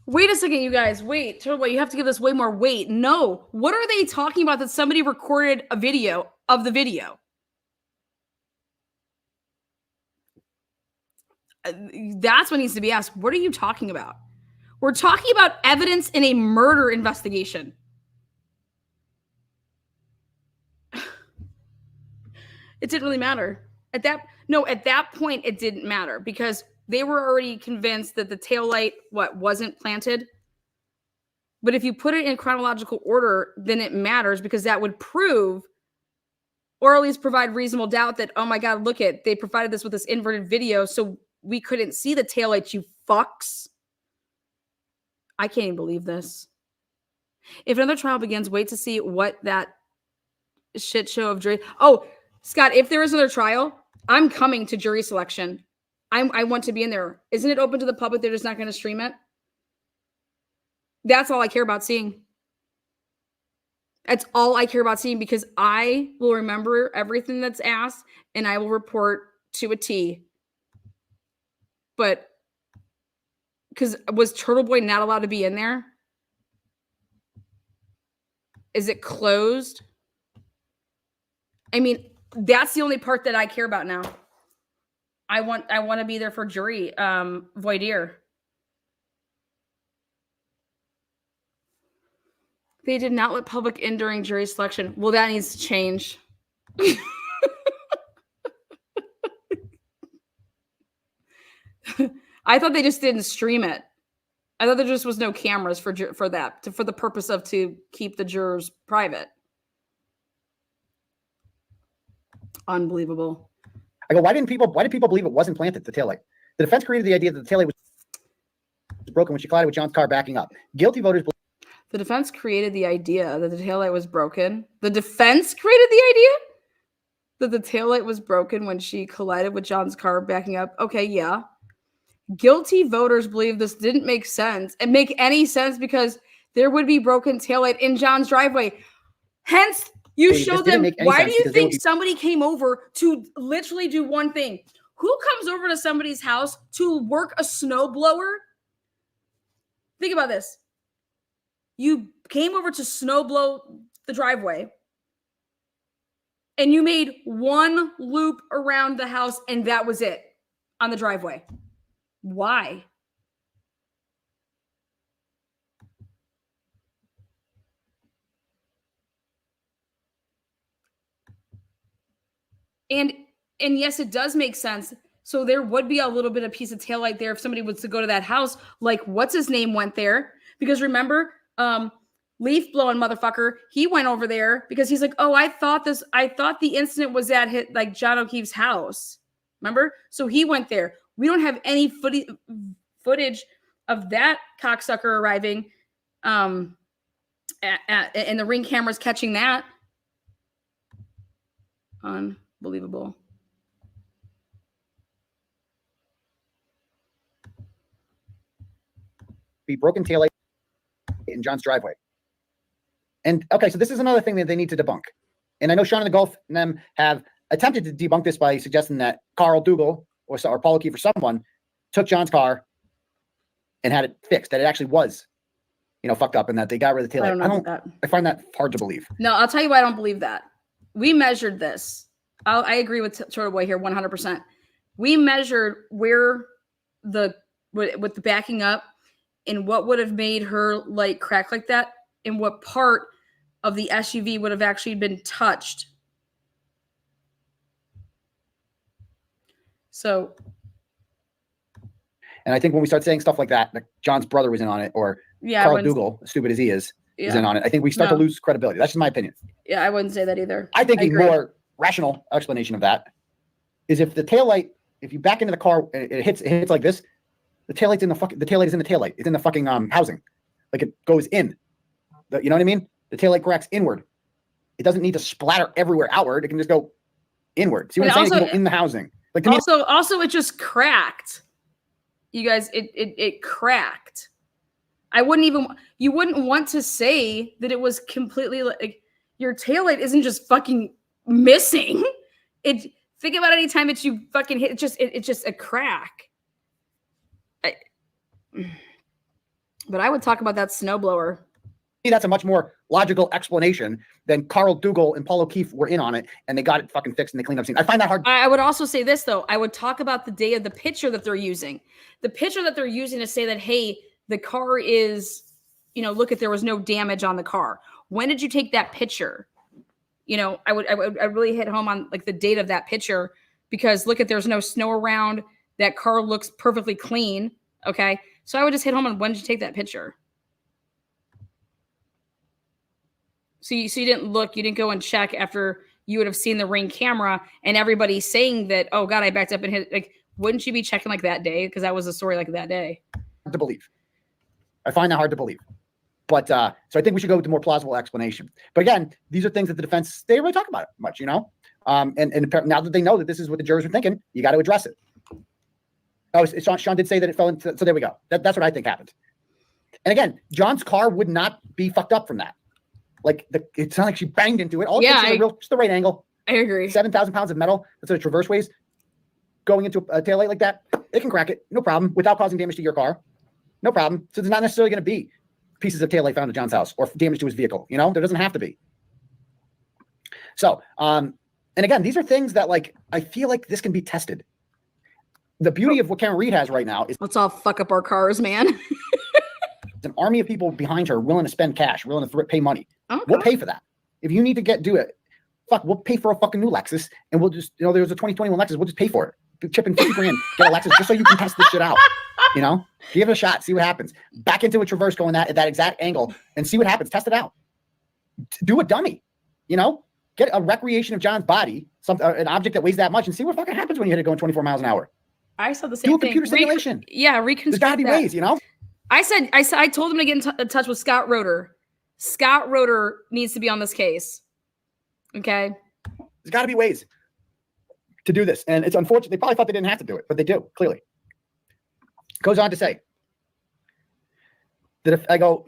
Wait a second, you guys. Wait, Turtleboy, you have to give this way more weight. No. What are they talking about that somebody recorded a video of the video? That's what needs to be asked. What are you talking about? We're talking about evidence in a murder investigation. It didn't really matter. At that point, it didn't matter because they were already convinced that the taillight, wasn't planted. But if you put it in chronological order, then it matters because that would prove or at least provide reasonable doubt that, oh my God, look they provided this with this inverted video, so we couldn't see the taillight, you fucks. I can't even believe this. If another trial begins, wait to see what that shit show of jury. Oh, Scott, if there is another trial, I'm coming to jury selection. I want to be in there. Isn't it open to the public? They're just not going to stream it. That's all I care about seeing. That's all I care about seeing because I will remember everything that's asked and I will report to a T. But because was Turtleboy not allowed to be in there? Is it closed? I mean, that's the only part that I care about now. I want to be there for jury voir dire. They did not let public in during jury selection. Well, that needs to change. I thought they just didn't stream it. I thought there just was no cameras for that, for the purpose of to keep the jurors private. Unbelievable. I go, why did people believe it wasn't planted, the taillight? The defense created the idea that the taillight was broken when she collided with John's car backing up. Guilty voters believe. The defense created the idea that the taillight was broken. The defense created the idea that the taillight was broken when she collided with John's car backing up. Okay, yeah. Guilty voters believe this didn't make sense and make any sense because there would be broken taillight in John's driveway. Hence, you show them. Why do you think somebody came over to literally do one thing? Who comes over to somebody's house to work a snowblower? Think about this. You came over to snowblow the driveway and you made one loop around the house and that was it on the driveway. Why? And yes, it does make sense. So there would be a little bit of piece of taillight there if somebody was to go to that house, like what's his name went there. Because remember, leaf blowing motherfucker. He went over there because he's like, oh, I thought the incident was at like John O'Keefe's house. Remember? So he went there. We don't have any footage of that cocksucker arriving, and the ring cameras catching that. Unbelievable. Be broken taillight in John's driveway. And okay, so this is another thing that they need to debunk. And I know Sean and the Gulf and them have attempted to debunk this by suggesting that Carl Dougal or Paul O'Keefe or someone took John's car and had it fixed, that it actually was, fucked up and that they got rid of the taillight. I find that hard to believe. No, I'll tell you why I don't believe that. We measured this. I agree with Turtleboy here 100%. We measured where with the backing up and what would have made her light crack like that and what part of the SUV would have actually been touched. So. And I think when we start saying stuff like that, like John's brother was in on it, or Carl Dougal, stupid as he is in on it, I think we start to lose credibility. That's just my opinion. Yeah, I wouldn't say that either. I think a more rational explanation of that is if the taillight, if you back into the car, it hits like this, the taillight is in the taillight. It's in the fucking housing. Like it goes in. You know what I mean? The taillight cracks inward. It doesn't need to splatter everywhere outward. It can just go inward. See what I'm saying? It can go in the housing. Like also it just cracked. You guys, it cracked. You wouldn't want to say that it was completely like your taillight isn't just fucking missing. Think about any time that you fucking hit it's just a crack. But I would talk about that snowblower. That's a much more logical explanation than Carl Dougal and Paul O'Keefe were in on it and they got it fucking fixed and they cleaned up scene. I find that hard. I would also say this though. I would talk about the day of the picture that they're using. The picture that they're using to say that, hey, the car is, look at, there was no damage on the car. When did you take that picture? I would really hit home on like the date of that picture because look at, there's no snow around. That car looks perfectly clean. Okay. So I would just hit home on when did you take that picture? So you didn't look, you didn't go and check after you would have seen the ring camera and everybody saying that, oh God, I backed up and hit, like, wouldn't you be checking like that day? Because that was a story like that day. Hard to believe. I find that hard to believe. But so I think we should go with the more plausible explanation. But again, these are things that the defense, they really talk about it much, And now that they know that this is what the jurors are thinking, you got to address it. Oh, Sean did say that it fell into, so there we go. That's what I think happened. And again, John's car would not be fucked up from that. Like it's not like she banged into it. All it takes is just the right angle. I agree. 7,000 pounds of metal. That's what a traverse weighs. Going into a taillight like that, it can crack it. No problem. Without causing damage to your car. No problem. So there's not necessarily going to be pieces of taillight found at John's house or damage to his vehicle. There doesn't have to be. So, and again, these are things that I feel like this can be tested. The beauty of what Karen Reed has right now is let's all fuck up our cars, man. It's an army of people behind her willing to spend cash, willing to pay money. Okay. We'll pay for that. If you need to do it, we'll pay for a fucking new Lexus and we'll just, there's a 2021 Lexus. We'll just pay for it. Chip in 50 grand, get a Lexus just so you can test this shit out. Give it a shot, see what happens. Back into a traverse going that exact angle and see what happens. Test it out. Do a dummy, get a recreation of John's body, an object that weighs that much and see what fucking happens when you hit it going 24 miles an hour. I saw the same thing. Do a computer simulation. Reconstruct. There's gotta be ways, I told him to get in touch with Scott Roeder. Scott Roeder needs to be on this case. Okay. There's got to be ways to do this. And it's unfortunate. They probably thought they didn't have to do it, but they do, clearly. Goes on to say that if I go,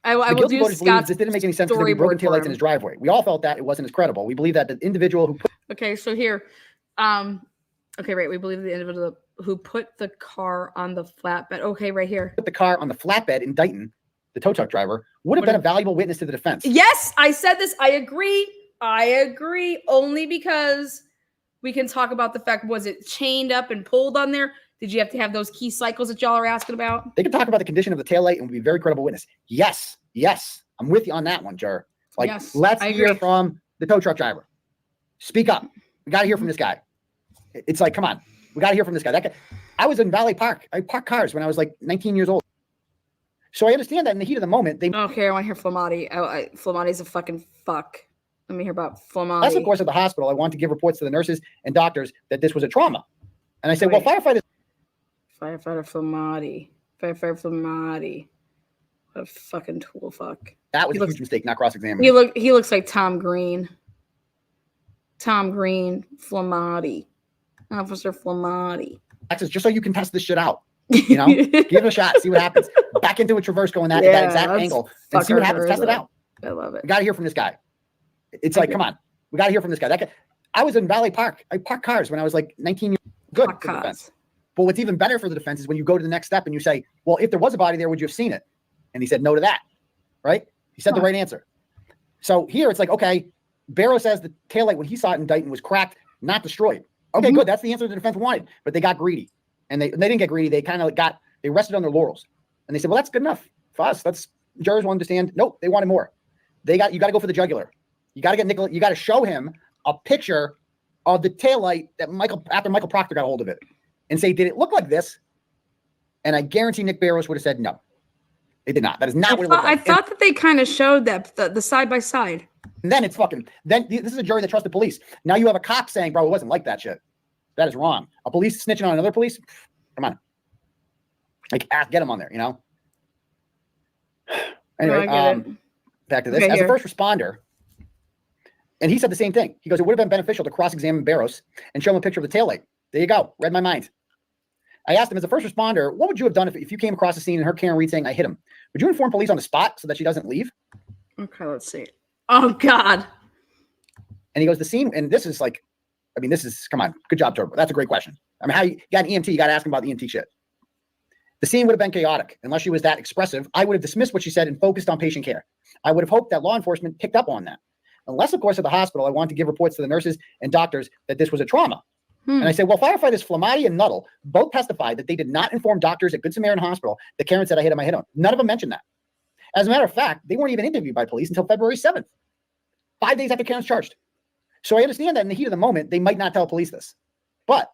I will do Scott's this didn't make any sense because there were broken taillights in his driveway. We all felt that it wasn't as credible. We believe that the individual who okay, so here, okay, right. We believe the individual who put the car on the flatbed. Okay, right here. Put the car on the flatbed in Dayton, the tow truck driver, would have been a valuable witness to the defense. Yes, I said this. I agree. Only because we can talk about the fact, was it chained up and pulled on there? Did you have to have those key cycles that y'all are asking about? They can talk about the condition of the taillight and would be a very credible witness. Yes. I'm with you on that one, Juror. Let's hear from the tow truck driver. Speak up. We got to hear from this guy. It's come on. We got to hear from this guy. That guy. I was in Valley Park. I parked cars when I was 19 years old. So I understand that in the heat of the moment, they Okay, I want to hear Flamati. Flamati's a fucking fuck. Let me hear about Flamati. That's, of course, at the hospital. I want to give reports to the nurses and doctors that this was a trauma. And I said, well, firefighter Flamati. Firefighter Flamati. What a fucking tool fuck. That was a huge mistake, not cross-examining. He looks like Tom Green. Tom Green, Flamati. Officer Flamati. Lexus, just so you can test this shit out. You know, give it a shot, see what happens. Back into a traverse, going that exact angle, and see what happens. Test it out. I love it. We got to hear from this guy. It's like, come on, we got to hear from this guy. That guy. I was in Valley Park. I parked cars when I was like 19 years old. Good for the defense. But what's even better for the defense is when you go to the next step and you say, well, if there was a body there, would you have seen it? And he said no to that. Right? He said the right answer. So here it's like, okay, Barrow says the taillight when he saw it in Dighton was cracked, not destroyed. Okay, good. That's the answer the defense wanted. But they got greedy. And they didn't get greedy. They kind of they rested on their laurels. And they said, well, that's good enough for us. Jurors will understand. Nope, they wanted more. You got to go for the jugular. You got to get Nicholas. You got to show him a picture of the taillight that after Michael Proctor got a hold of it and say, did it look like this? And I guarantee Nick Barrows would have said no. It did not. That is not what it looked like. I thought that they kind of showed that the side by side. And then this is a jury that trusted police. Now you have a cop saying, bro, it wasn't like that shit. That is wrong. A police snitching on another police? Come on. Like, get him on there, you know? Anyway, back to this. As a first responder, and he said the same thing. He goes, it would have been beneficial to cross-examine Barrows and show him a picture of the taillight. There you go. Read my mind. I asked him, as a first responder, what would you have done if you came across the scene and heard Karen Reed saying, I hit him? Would you inform police on the spot so that she doesn't leave? Okay, let's see. Oh, God. And he goes, the scene, and this is like, come on. Good job, Turbo. That's a great question. I mean, how you got an EMT, you got to ask him about the EMT shit. The scene would have been chaotic. Unless she was that expressive, I would have dismissed what she said and focused on patient care. I would have hoped that law enforcement picked up on that. Unless, of course, at the hospital, I want to give reports to the nurses and doctors that this was a trauma. And I said, well, firefighters Flamati and Nuttall both testified that they did not inform doctors at Good Samaritan Hospital that Karen said, I hit him. None of them mentioned that. As a matter of fact, they weren't even interviewed by police until February 7th, 5 days after Karen's charged. So I understand that in the heat of the moment, they might not tell police this. But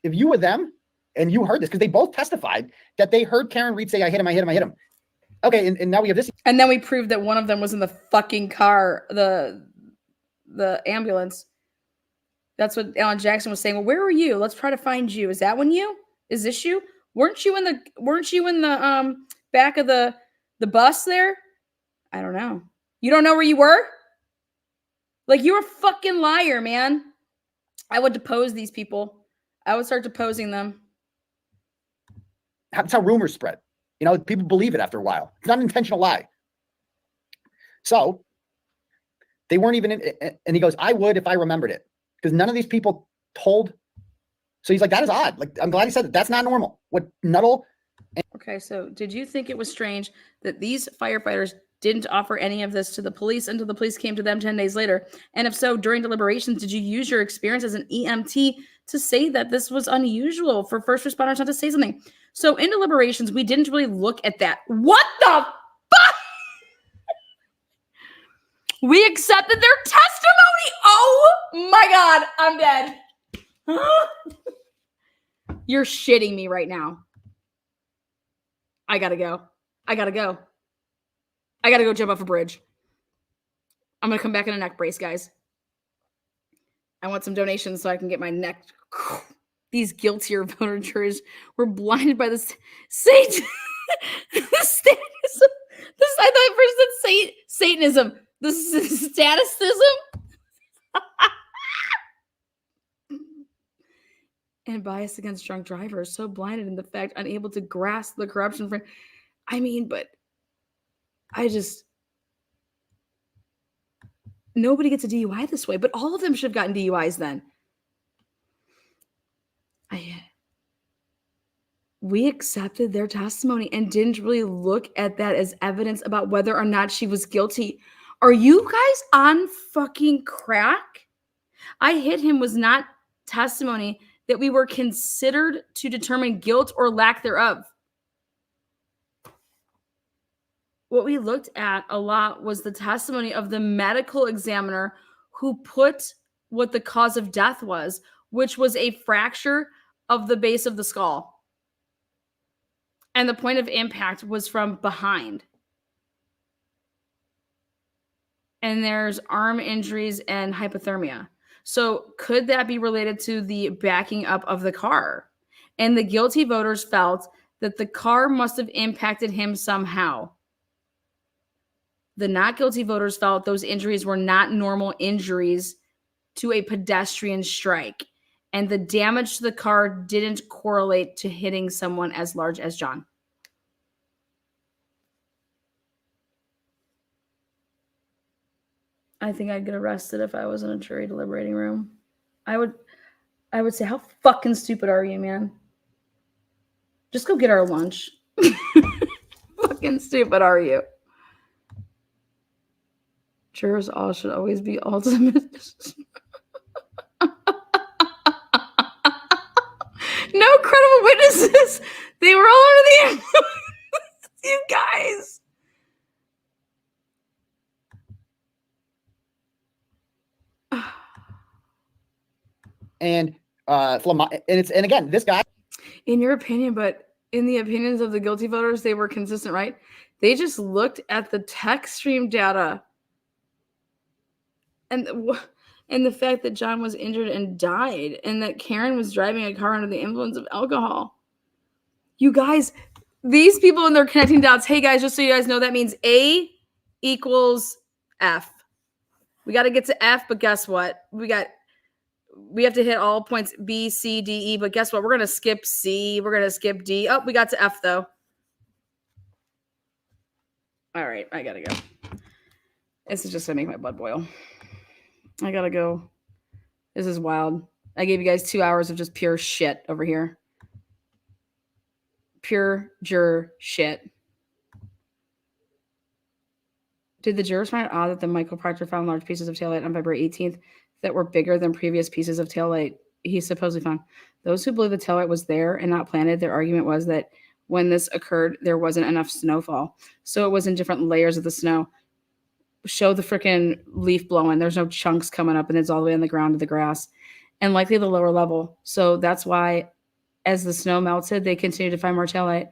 if you were them and you heard this, because they both testified that they heard Karen Reed say, I hit him. Okay, and now we have this. And then we proved that one of them was in the fucking car, the ambulance. That's what Alan Jackson was saying. Well, where were you? Let's try to find you. Is that one you? Is this you? Weren't you in the back of the bus there? I don't know. You don't know where you were? Like, you're a fucking liar, man. I would depose these people. I would start deposing them. That's how rumors spread. You know, people believe it after a while. It's not an intentional lie. So they weren't even in, and he goes, I would if I remembered it. Because none of these people told. So he's like, that is odd. Like, I'm glad he said that. That's not normal. What Nuttall. Okay, so did you think it was strange that these firefighters didn't offer any of this to the police until the police came to them 10 days later? And if so, during deliberations, did you use your experience as an EMT to say that this was unusual for first responders not to say something? So in deliberations, we didn't really look at that. What the fuck? We accepted their testimony. Oh my God, I'm dead. You're shitting me right now. I gotta go jump off a bridge. I'm gonna come back in a neck brace, guys. I want some donations so I can get my neck. These guiltier voter jurors were blinded by this Satanism. I thought first it's Satanism. This is staticism. And bias against drunk drivers, so blinded in the fact, unable to grasp the corruption. But nobody gets a DUI this way, but all of them should have gotten DUIs then. We accepted their testimony and didn't really look at that as evidence about whether or not she was guilty. Are you guys on fucking crack? I hit him was not testimony that we were considered to determine guilt or lack thereof. What we looked at a lot was the testimony of the medical examiner who put what the cause of death was, which was a fracture of the base of the skull. And the point of impact was from behind. And there's arm injuries and hypothermia. So could that be related to the backing up of the car? And the guilty voters felt that the car must have impacted him somehow. The not guilty voters felt those injuries were not normal injuries to a pedestrian strike. And the damage to the car didn't correlate to hitting someone as large as John. I think I'd get arrested if I was in a jury deliberating room. I would say, how fucking stupid are you, man? Just go get our lunch. Fucking stupid are you? Jurors all should always be ultimate. No credible witnesses. They were all under the influence. You guys. And and again, this guy. In your opinion, but in the opinions of the guilty voters, they were consistent, right? They just looked at the text stream data and the fact that John was injured and died, and that Karen was driving a car under the influence of alcohol. You guys, these people and their connecting dots. Hey guys, just so you guys know, that means A equals F. We got to get to F, but guess what? We have to hit all points B, C, D, E, but guess what? We're going to skip C. We're going to skip D. Oh, we got to F, though. All right, I got to go. This is just going to make my blood boil. I got to go. This is wild. I gave you guys 2 hours of just pure shit over here. Pure juror shit. Did the jurors find it odd that the Michael Proctor found large pieces of taillight on February 18th that were bigger than previous pieces of taillight he supposedly found? Those who believe the taillight was there and not planted, their argument was that when this occurred, there wasn't enough snowfall. So it was in different layers of the snow. Show the freaking leaf blowing. There's no chunks coming up, and it's all the way on the ground to the grass. And likely the lower level. So that's why, as the snow melted, they continued to find more taillight.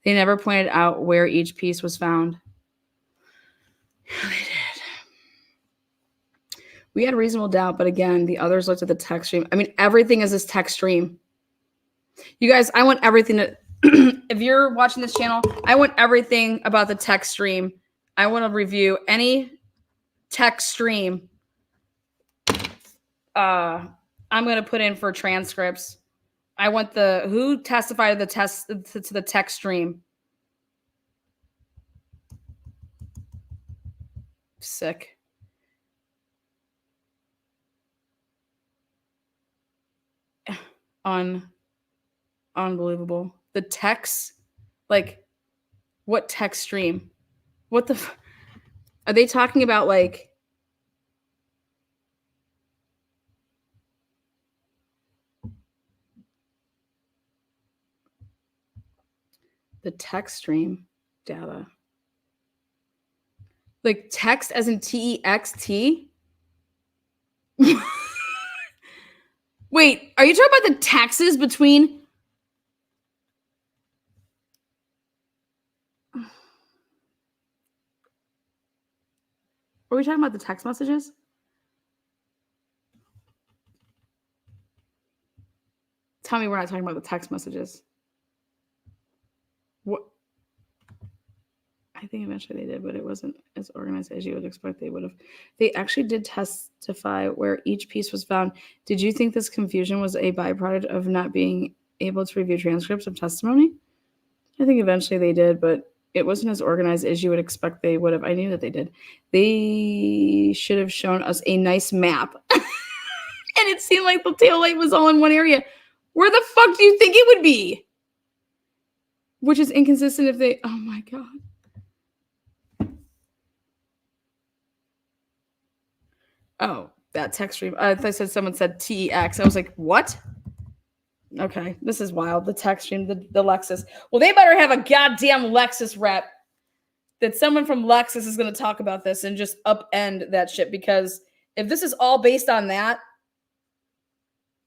They never pointed out where each piece was found. They did. We had reasonable doubt, but again, the others looked at the text stream. I mean, everything is this text stream. You guys, I want everything to, if you're watching this channel, I want everything about the text stream. I want to review any text stream. I'm going to put in for transcripts. I want who testified to the text stream. Sick. Unbelievable. The text, like, what text stream? What the are they talking about? Like, the text stream data, like text as in TEXT. Wait, are you talking about the taxes between? Are we talking about the text messages? Tell me we're not talking about the text messages. What? I think eventually they did, but it wasn't as organized as you would expect they would have. They actually did testify where each piece was found. Did you think this confusion was a byproduct of not being able to review transcripts of testimony? I think eventually they did, but it wasn't as organized as you would expect they would have. I knew that they did. They should have shown us a nice map. And it seemed like the taillight was all in one area. Where the fuck do you think it would be? Which is inconsistent if they... Oh, my God. Oh, that text stream. I thought someone said TEX. I was like, what? Okay, this is wild. The text stream, the Lexus. Well, they better have a goddamn Lexus rep that someone from Lexus is going to talk about this and just upend that shit. Because if this is all based on that,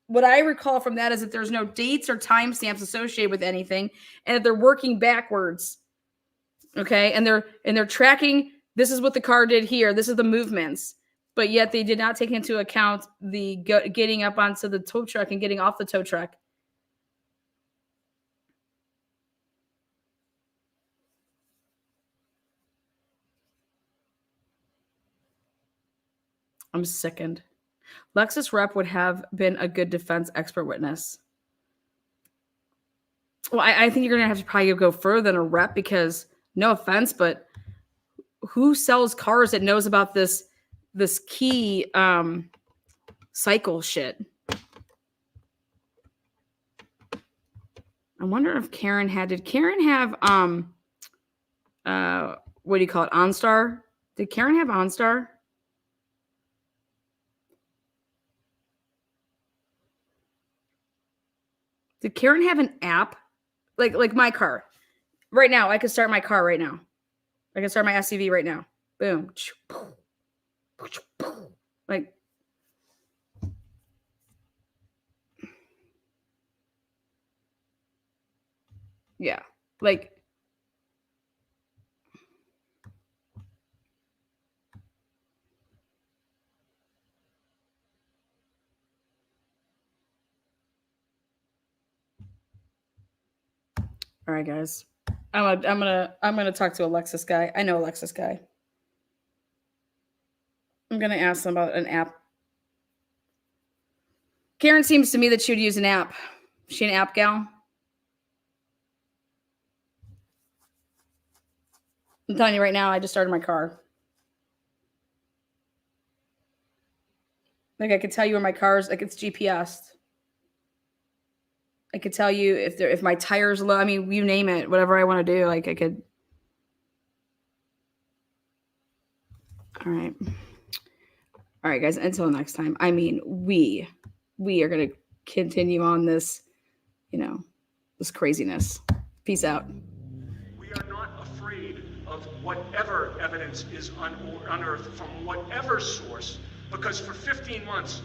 what I recall from that is that there's no dates or timestamps associated with anything, and that they're working backwards. Okay, and they're tracking. This is what the car did here. This is the movements, but yet they did not take into account the getting up onto the tow truck and getting off the tow truck. I'm sickened. Lexus rep would have been a good defense expert witness. Well, I think you're going to have to probably go further than a rep because, no offense, but who sells cars that knows about this key cycle shit? I wonder if Karen did Karen have what do you call it, OnStar? Did Karen have OnStar? Did Karen have an app? Like my car. Right now, I could start my car right now. I can start my SUV right now. Boom. Like, yeah. Like, all right, guys. I'm gonna talk to a Lexus guy. I know a Lexus guy. I'm gonna ask them about an app. Karen seems to me that she would use an app. Is she an app gal? I'm telling you right now, I just started my car. Like I could tell you where my car's, like it's GPSed. I could tell you if my tire's low. I mean, you name it, whatever I want to do. Like I could. All right. All right, guys. Until next time. I mean, we are going to continue on this, this craziness. Peace out. We are not afraid of whatever evidence is unearthed from whatever source, because for 15 months,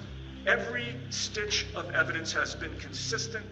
every stitch of evidence has been consistent